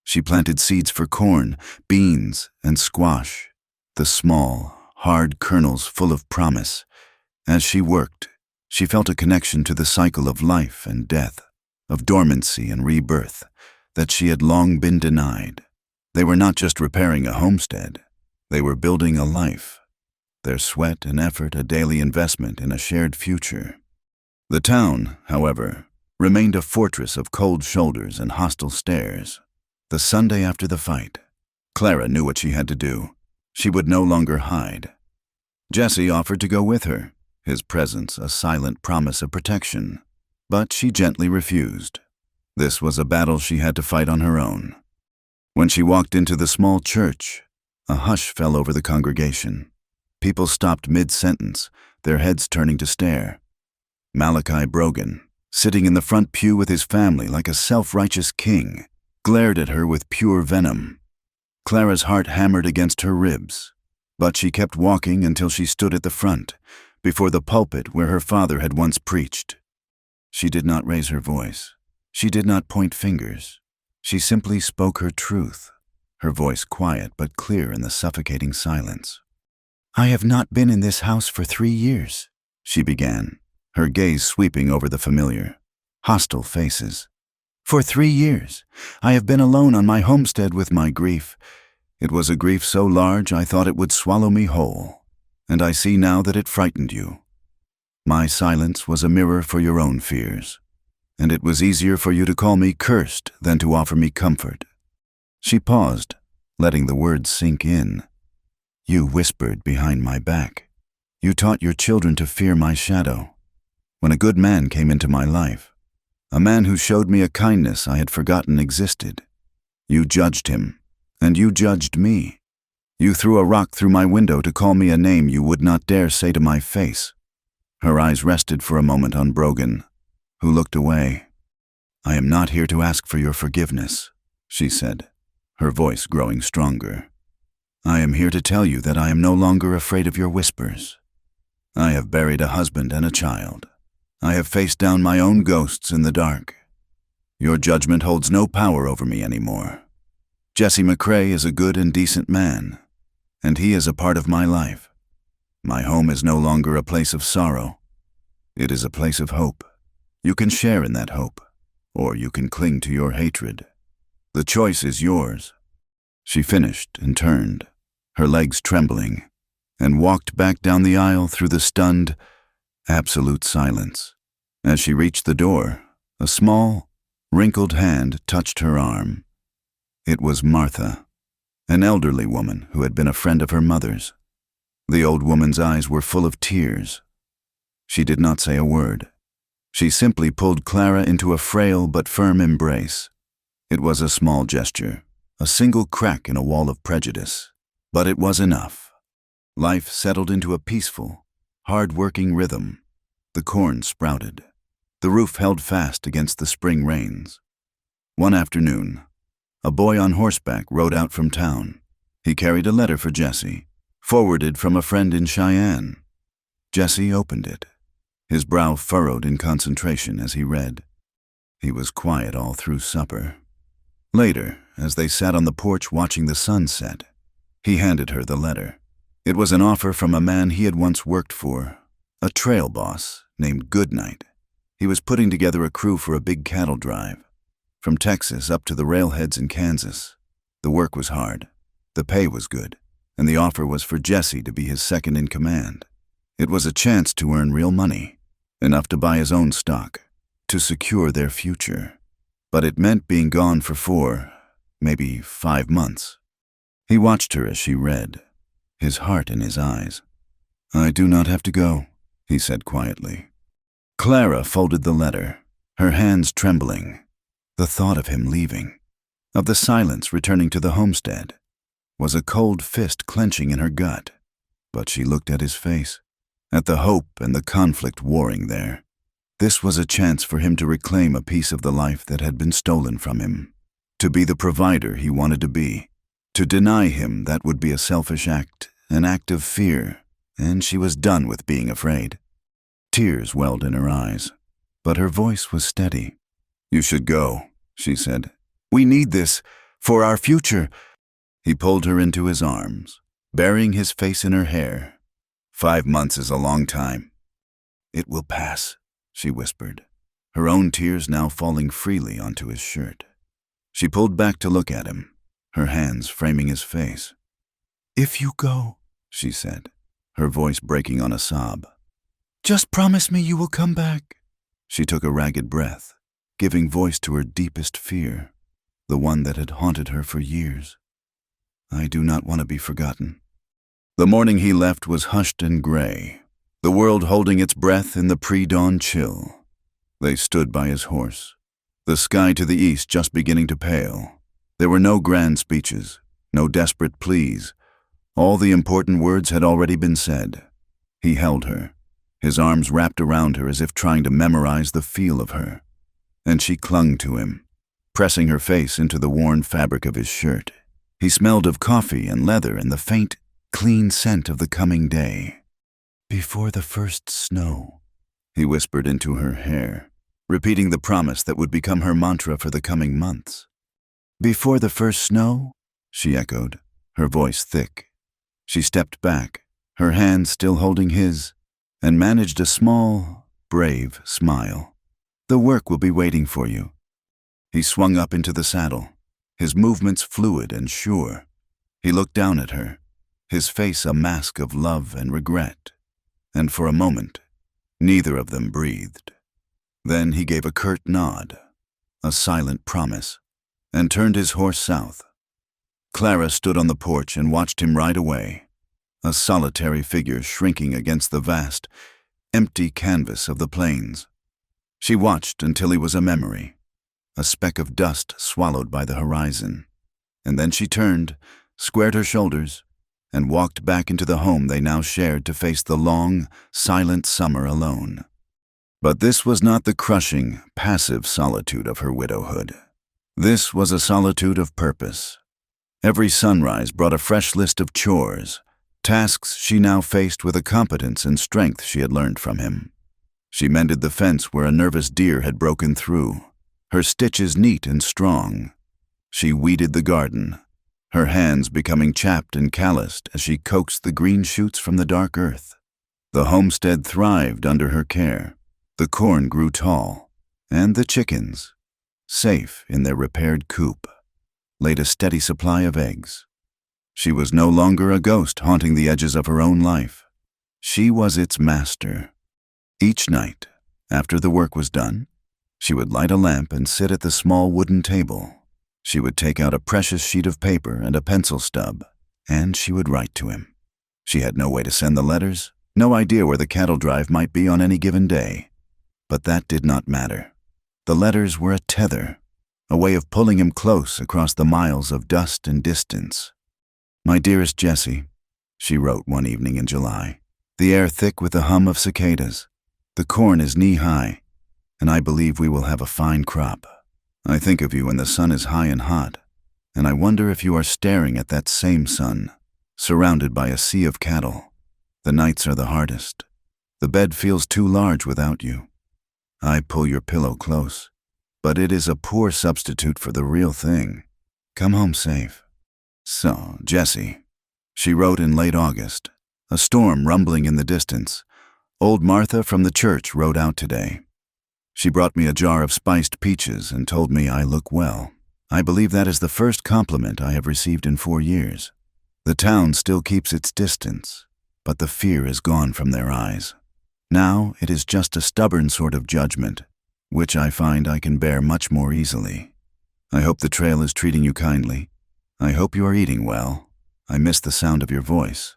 Speaker 1: She planted seeds for corn, beans, and squash, the small, hard kernels full of promise. As she worked, she felt a connection to the cycle of life and death, of dormancy and rebirth, that she had long been denied. They were not just repairing a homestead, they were building a life, their sweat and effort a daily investment in a shared future. The town, however, remained a fortress of cold shoulders and hostile stares. The Sunday after the fight, Clara knew what she had to do. She would no longer hide. Jesse offered to go with her, his presence a silent promise of protection, but she gently refused. This was a battle she had to fight on her own. When she walked into the small church, a hush fell over the congregation. People stopped mid-sentence, their heads turning to stare. Malachi Brogan, sitting in the front pew with his family like a self-righteous king, glared at her with pure venom. Clara's heart hammered against her ribs, but she kept walking until she stood at the front, before the pulpit where her father had once preached. She did not raise her voice. She did not point fingers. She simply spoke her truth, her voice quiet but clear in the suffocating silence. "I have not been in this house for 3 years," she began, her gaze sweeping over the familiar, hostile faces. "For 3 years, I have been alone on my homestead with my grief. It was a grief so large I thought it would swallow me whole, and I see now that it frightened you. My silence was a mirror for your own fears, and it was easier for you to call me cursed than to offer me comfort." She paused, letting the words sink in. "You whispered behind my back. You taught your children to fear my shadow. When a good man came into my life, a man who showed me a kindness I had forgotten existed, you judged him, and you judged me. You threw a rock through my window to call me a name you would not dare say to my face." Her eyes rested for a moment on Brogan, who looked away. "I am not here to ask for your forgiveness," she said, her voice growing stronger. "I am here to tell you that I am no longer afraid of your whispers. I have buried a husband and a child. I have faced down my own ghosts in the dark. Your judgment holds no power over me anymore. Jesse McCrae is a good and decent man, and he is a part of my life. My home is no longer a place of sorrow. It is a place of hope. You can share in that hope, or you can cling to your hatred. The choice is yours." She finished and turned, her legs trembling, and walked back down the aisle through the stunned, absolute silence. As she reached the door, a small, wrinkled hand touched her arm. It was Martha, an elderly woman who had been a friend of her mother's. The old woman's eyes were full of tears. She did not say a word. She simply pulled Clara into a frail but firm embrace. It was a small gesture, a single crack in a wall of prejudice, but it was enough. Life settled into a peaceful, hard-working rhythm. The corn sprouted. The roof held fast against the spring rains. One afternoon, a boy on horseback rode out from town. He carried a letter for Jessie, forwarded from a friend in Cheyenne. Jessie opened it, his brow furrowed in concentration as he read. He was quiet all through supper. Later, as they sat on the porch watching the sun set, he handed her the letter. It was an offer from a man he had once worked for, a trail boss named Goodnight. He was putting together a crew for a big cattle drive, from Texas up to the railheads in Kansas. The work was hard, the pay was good, and the offer was for Jessie to be his second in command. It was a chance to earn real money, enough to buy his own stock, to secure their future. But it meant being gone for 4, maybe 5 months. He watched her as she read, his heart in his eyes. "I do not have to go," he said quietly. Clara folded the letter, her hands trembling. The thought of him leaving, of the silence returning to the homestead, was a cold fist clenching in her gut. But she looked at his face, at the hope and the conflict warring there. This was a chance for him to reclaim a piece of the life that had been stolen from him, to be the provider he wanted to be. To deny him that would be a selfish act, an act of fear, and she was done with being afraid. Tears welled in her eyes, but her voice was steady. "You should go," she said. "We need this, for our future." He pulled her into his arms, burying his face in her hair. 5 months is a long time." "It will pass," she whispered, her own tears now falling freely onto his shirt. She pulled back to look at him, her hands framing his face. "If you go," she said, her voice breaking on a sob, "just promise me you will come back." She took a ragged breath, giving voice to her deepest fear, the one that had haunted her for years. "I do not want to be forgotten." The morning he left was hushed and gray, the world holding its breath in the pre-dawn chill. They stood by his horse, the sky to the east just beginning to pale. There were no grand speeches, no desperate pleas. All the important words had already been said. He held her, his arms wrapped around her as if trying to memorize the feel of her. And she clung to him, pressing her face into the worn fabric of his shirt. He smelled of coffee and leather and the faint, clean scent of the coming day. "Before the first snow," he whispered into her hair, repeating the promise that would become her mantra for the coming months. "Before the first snow?" she echoed, her voice thick. She stepped back, her hand still holding his, and managed a small, brave smile. "The work will be waiting for you." He swung up into the saddle, his movements fluid and sure. He looked down at her, his face a mask of love and regret. And for a moment, neither of them breathed. Then he gave a curt nod, a silent promise, and turned his horse south. Clara stood on the porch and watched him ride away, a solitary figure shrinking against the vast, empty canvas of the plains. She watched until he was a memory, a speck of dust swallowed by the horizon. And then she turned, squared her shoulders, and walked back into the home they now shared to face the long, silent summer alone. But this was not the crushing, passive solitude of her widowhood. This was a solitude of purpose. Every sunrise brought a fresh list of chores, tasks she now faced with a competence and strength she had learned from him. She mended the fence where a nervous deer had broken through, her stitches neat and strong. She weeded the garden, her hands becoming chapped and calloused as she coaxed the green shoots from the dark earth. The homestead thrived under her care. The corn grew tall, and the chickens, safe in their repaired coop, laid a steady supply of eggs. She was no longer a ghost haunting the edges of her own life. She was its master. Each night, after the work was done, she would light a lamp and sit at the small wooden table. She would take out a precious sheet of paper and a pencil stub, and she would write to him. She had no way to send the letters, no idea where the cattle drive might be on any given day. But that did not matter. The letters were a tether, a way of pulling him close across the miles of dust and distance. "My dearest Jessie," she wrote one evening in July, "the air thick with the hum of cicadas. The corn is knee-high, and I believe we will have a fine crop. I think of you when the sun is high and hot, and I wonder if you are staring at that same sun, surrounded by a sea of cattle. The nights are the hardest. The bed feels too large without you. I pull your pillow close, but it is a poor substitute for the real thing. Come home safe." "So, Jessie," she wrote in late August, a storm rumbling in the distance. "Old Martha from the church rode out today. She brought me a jar of spiced peaches and told me I look well. I believe that is the first compliment I have received in 4 years. The town still keeps its distance, but the fear is gone from their eyes. Now it is just a stubborn sort of judgment, which I find I can bear much more easily. I hope the trail is treating you kindly. I hope you are eating well. I miss the sound of your voice."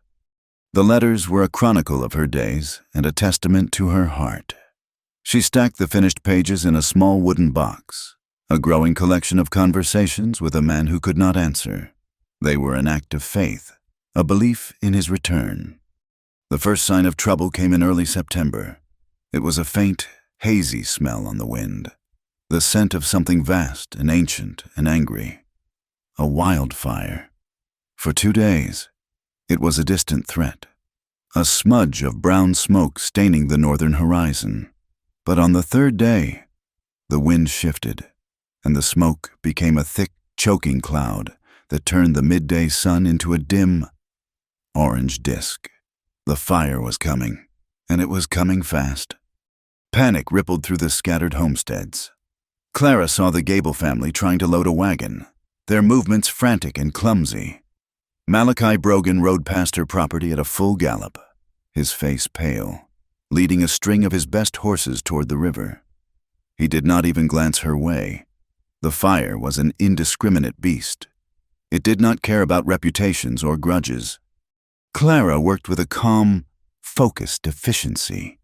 Speaker 1: The letters were a chronicle of her days and a testament to her heart. She stacked the finished pages in a small wooden box, a growing collection of conversations with a man who could not answer. They were an act of faith, a belief in his return. The first sign of trouble came in early September. It was a faint, hazy smell on the wind, the scent of something vast and ancient and angry. A wildfire. For 2 days, it was a distant threat, a smudge of brown smoke staining the northern horizon. But on the 3rd day, the wind shifted, and the smoke became a thick, choking cloud that turned the midday sun into a dim, orange disk. The fire was coming, and it was coming fast. Panic rippled through the scattered homesteads. Clara saw the Gable family trying to load a wagon, their movements frantic and clumsy. Malachi Brogan rode past her property at a full gallop, his face pale, leading a string of his best horses toward the river. He did not even glance her way. The fire was an indiscriminate beast. It did not care about reputations or grudges. Clara worked with a calm, focused efficiency.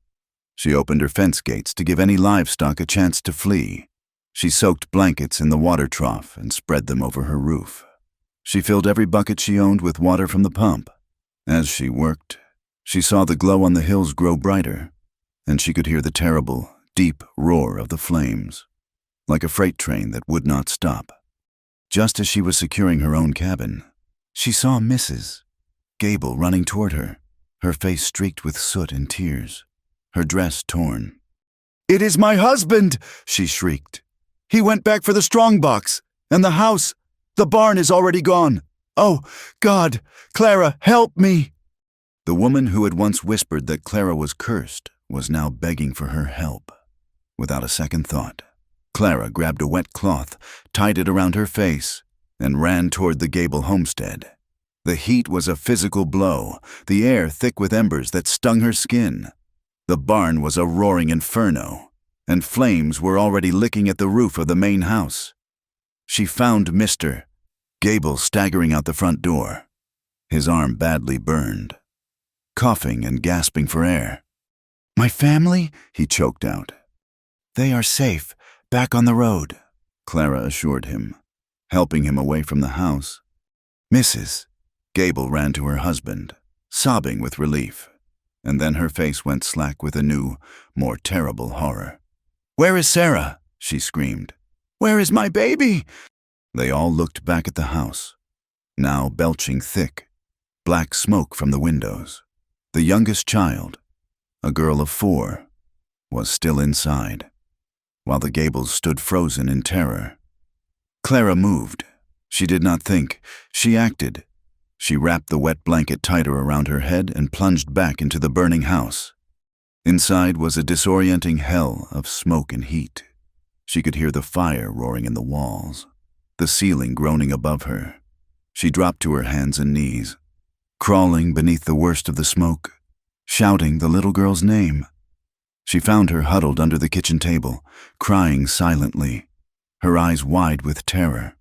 Speaker 1: She opened her fence gates to give any livestock a chance to flee. She soaked blankets in the water trough and spread them over her roof. She filled every bucket she owned with water from the pump. As she worked, she saw the glow on the hills grow brighter, and she could hear the terrible, deep roar of the flames, like a freight train that would not stop. Just as she was securing her own cabin, she saw Mrs. Gable running toward her, her face streaked with soot and tears, her dress torn. "It is my husband!" she shrieked. "He went back for the strongbox, and the house, the barn is already gone. Oh, God, Clara, help me!" The woman who had once whispered that Clara was cursed was now begging for her help. Without a second thought, Clara grabbed a wet cloth, tied it around her face, and ran toward the Gable homestead. The heat was a physical blow, the air thick with embers that stung her skin. The barn was a roaring inferno, and flames were already licking at the roof of the main house. She found Mr. Gable staggering out the front door, his arm badly burned, coughing and gasping for air. "My family?" he choked out. "They are safe, back on the road," Clara assured him, helping him away from the house. "Mrs." Gable ran to her husband, sobbing with relief, and then her face went slack with a new, more terrible horror. "Where is Sarah?" she screamed. "Where is my baby?" They all looked back at the house, now belching thick, black smoke from the windows. The youngest child, a girl of 4, was still inside, while the Gables stood frozen in terror. Clara moved. She did not think. She acted. She wrapped the wet blanket tighter around her head and plunged back into the burning house. Inside was a disorienting hell of smoke and heat. She could hear the fire roaring in the walls, the ceiling groaning above her. She dropped to her hands and knees, crawling beneath the worst of the smoke, shouting the little girl's name. She found her huddled under the kitchen table, crying silently, her eyes wide with terror.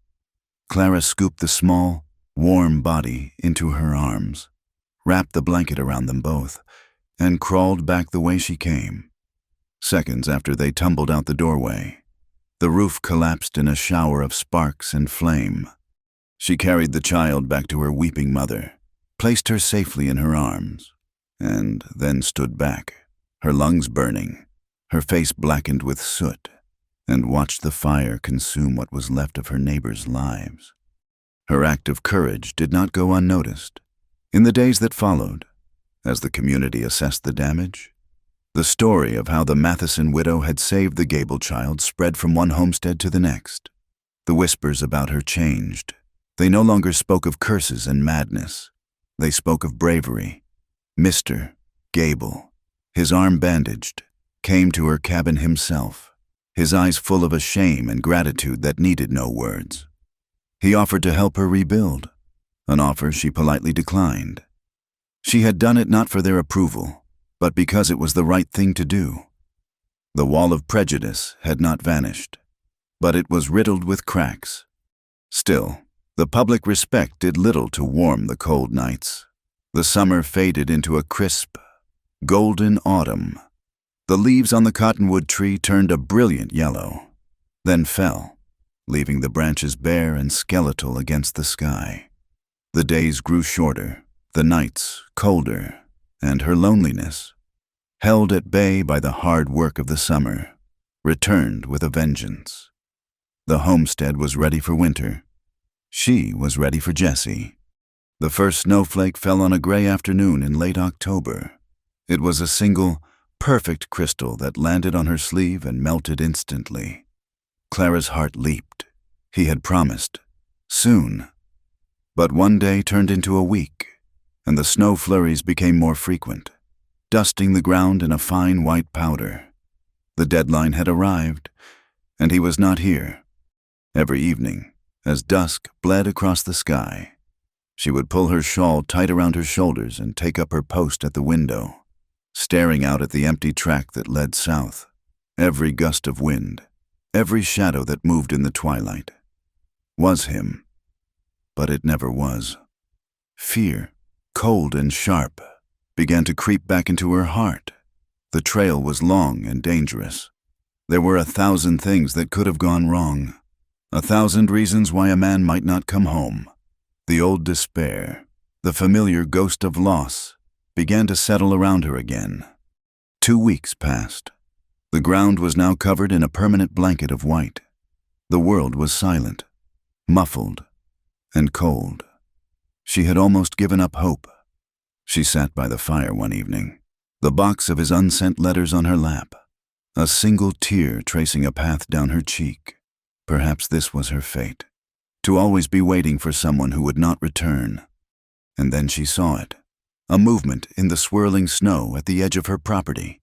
Speaker 1: Clara scooped the small, warm body into her arms, wrapped the blanket around them both, and crawled back the way she came. Seconds after they tumbled out the doorway, the roof collapsed in a shower of sparks and flame. She carried the child back to her weeping mother, placed her safely in her arms, and then stood back, her lungs burning, her face blackened with soot, and watched the fire consume what was left of her neighbors' lives. Her act of courage did not go unnoticed. In the days that followed, as the community assessed the damage, the story of how the Matheson widow had saved the Gable child spread from one homestead to the next. The whispers about her changed. They no longer spoke of curses and madness. They spoke of bravery. Mr. Gable, his arm bandaged, came to her cabin himself, his eyes full of a shame and gratitude that needed no words. He offered to help her rebuild, an offer she politely declined. She had done it not for their approval, but because it was the right thing to do. The wall of prejudice had not vanished, but it was riddled with cracks. Still, the public respect did little to warm the cold nights. The summer faded into a crisp, golden autumn. The leaves on the cottonwood tree turned a brilliant yellow, then fell, leaving the branches bare and skeletal against the sky. The days grew shorter, the nights colder, and her loneliness, held at bay by the hard work of the summer, returned with a vengeance. The homestead was ready for winter. She was ready for Jessie. The first snowflake fell on a gray afternoon in late October. It was a single, perfect crystal that landed on her sleeve and melted instantly. Clara's heart leaped. He had promised. Soon. But one day turned into a week, and the snow flurries became more frequent, dusting the ground in a fine white powder. The deadline had arrived, and he was not here. Every evening, as dusk bled across the sky, she would pull her shawl tight around her shoulders and take up her post at the window, staring out at the empty track that led south. Every gust of wind, every shadow that moved in the twilight, was him. But it never was. Fear, cold and sharp, began to creep back into her heart. The trail was long and dangerous. There were 1,000 things that could have gone wrong. 1,000 reasons why a man might not come home. The old despair, the familiar ghost of loss, began to settle around her again. 2 weeks passed. The ground was now covered in a permanent blanket of white. The world was silent, muffled, and cold. She had almost given up hope. She sat by the fire one evening, the box of his unsent letters on her lap, a single tear tracing a path down her cheek. Perhaps this was her fate, to always be waiting for someone who would not return. And then she saw it, a movement in the swirling snow at the edge of her property.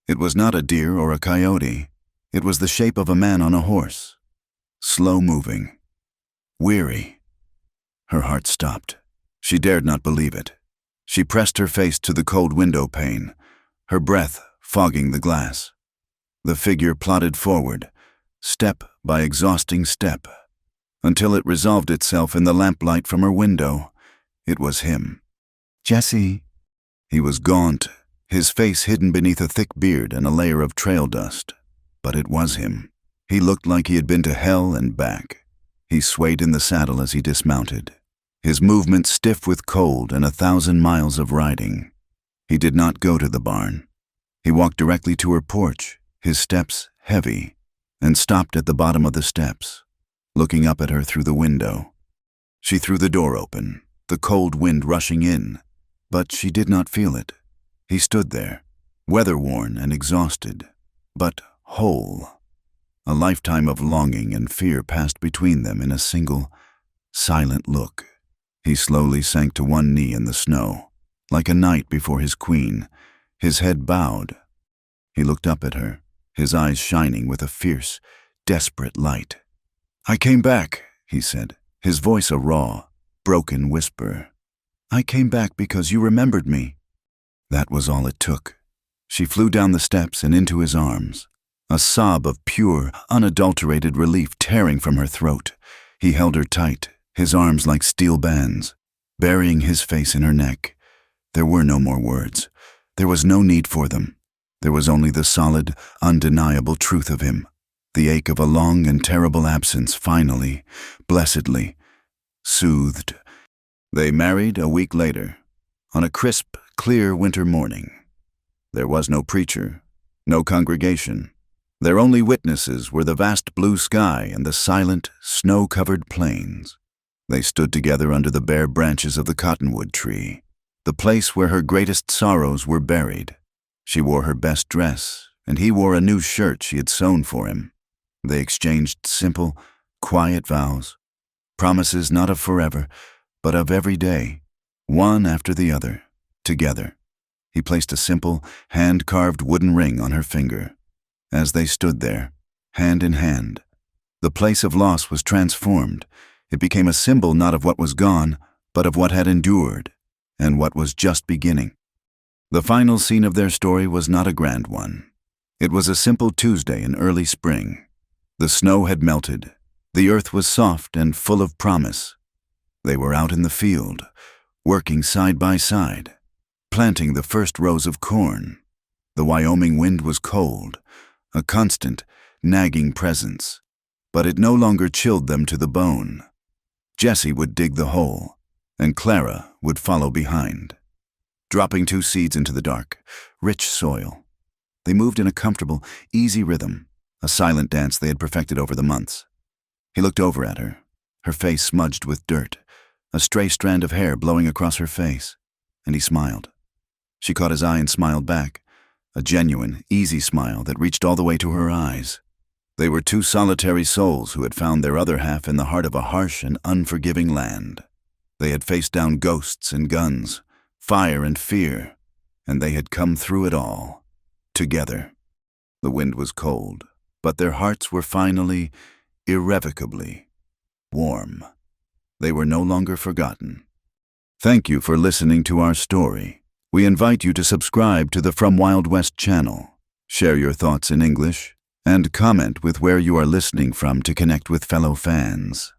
Speaker 1: It was not a deer or a coyote. It was the shape of a man on a horse, slow-moving, weary. Her heart stopped. She dared not believe it. She pressed her face to the cold window pane, her breath fogging the glass. The figure plodded forward, step by exhausting step, until it resolved itself in the lamplight from her window. It was him. Jessie. He was gaunt, his face hidden beneath a thick beard and a layer of trail dust. But it was him. He looked like he had been to hell and back. He swayed in the saddle as he dismounted, his movements stiff with cold and 1,000 miles of riding. He did not go to the barn. He walked directly to her porch, his steps heavy, and stopped at the bottom of the steps, looking up at her through the window. She threw the door open, the cold wind rushing in, but she did not feel it. He stood there, weather-worn and exhausted, but whole. A lifetime of longing and fear passed between them in a single, silent look. He slowly sank to one knee in the snow, like a knight before his queen, his head bowed. He looked up at her, his eyes shining with a fierce, desperate light. "I came back," he said, his voice a raw, broken whisper. "I came back because you remembered me." That was all it took. She flew down the steps and into his arms, a sob of pure, unadulterated relief tearing from her throat. He held her tight, his arms like steel bands, burying his face in her neck. There were no more words. There was no need for them. There was only the solid, undeniable truth of him, the ache of a long and terrible absence finally, blessedly, soothed. They married a week later, on a crisp, clear winter morning. There was no preacher, no congregation. Their only witnesses were the vast blue sky and the silent, snow-covered plains. They stood together under the bare branches of the cottonwood tree, the place where her greatest sorrows were buried. She wore her best dress, and he wore a new shirt she had sewn for him. They exchanged simple, quiet vows, promises not of forever, but of every day, one after the other, together. He placed a simple, hand-carved wooden ring on her finger. As they stood there, hand in hand, the place of loss was transformed. It became a symbol not of what was gone, but of what had endured, and what was just beginning. The final scene of their story was not a grand one. It was a simple Tuesday in early spring. The snow had melted. The earth was soft and full of promise. They were out in the field, working side by side, planting the first rows of corn. The Wyoming wind was cold, a constant, nagging presence, but it no longer chilled them to the bone. Jessie would dig the hole, and Clara would follow behind, dropping 2 seeds into the dark, rich soil. They moved in a comfortable, easy rhythm, a silent dance they had perfected over the months. He looked over at her, her face smudged with dirt, a stray strand of hair blowing across her face, and he smiled. She caught his eye and smiled back, a genuine, easy smile that reached all the way to her eyes. They were 2 solitary souls who had found their other half in the heart of a harsh and unforgiving land. They had faced down ghosts and guns, fire and fear, and they had come through it all, together. The wind was cold, but their hearts were finally, irrevocably, warm. They were no longer forgotten. Thank you for listening to our story. We invite you to subscribe to the From Wild West channel, share your thoughts in English, and comment with where you are listening from to connect with fellow fans.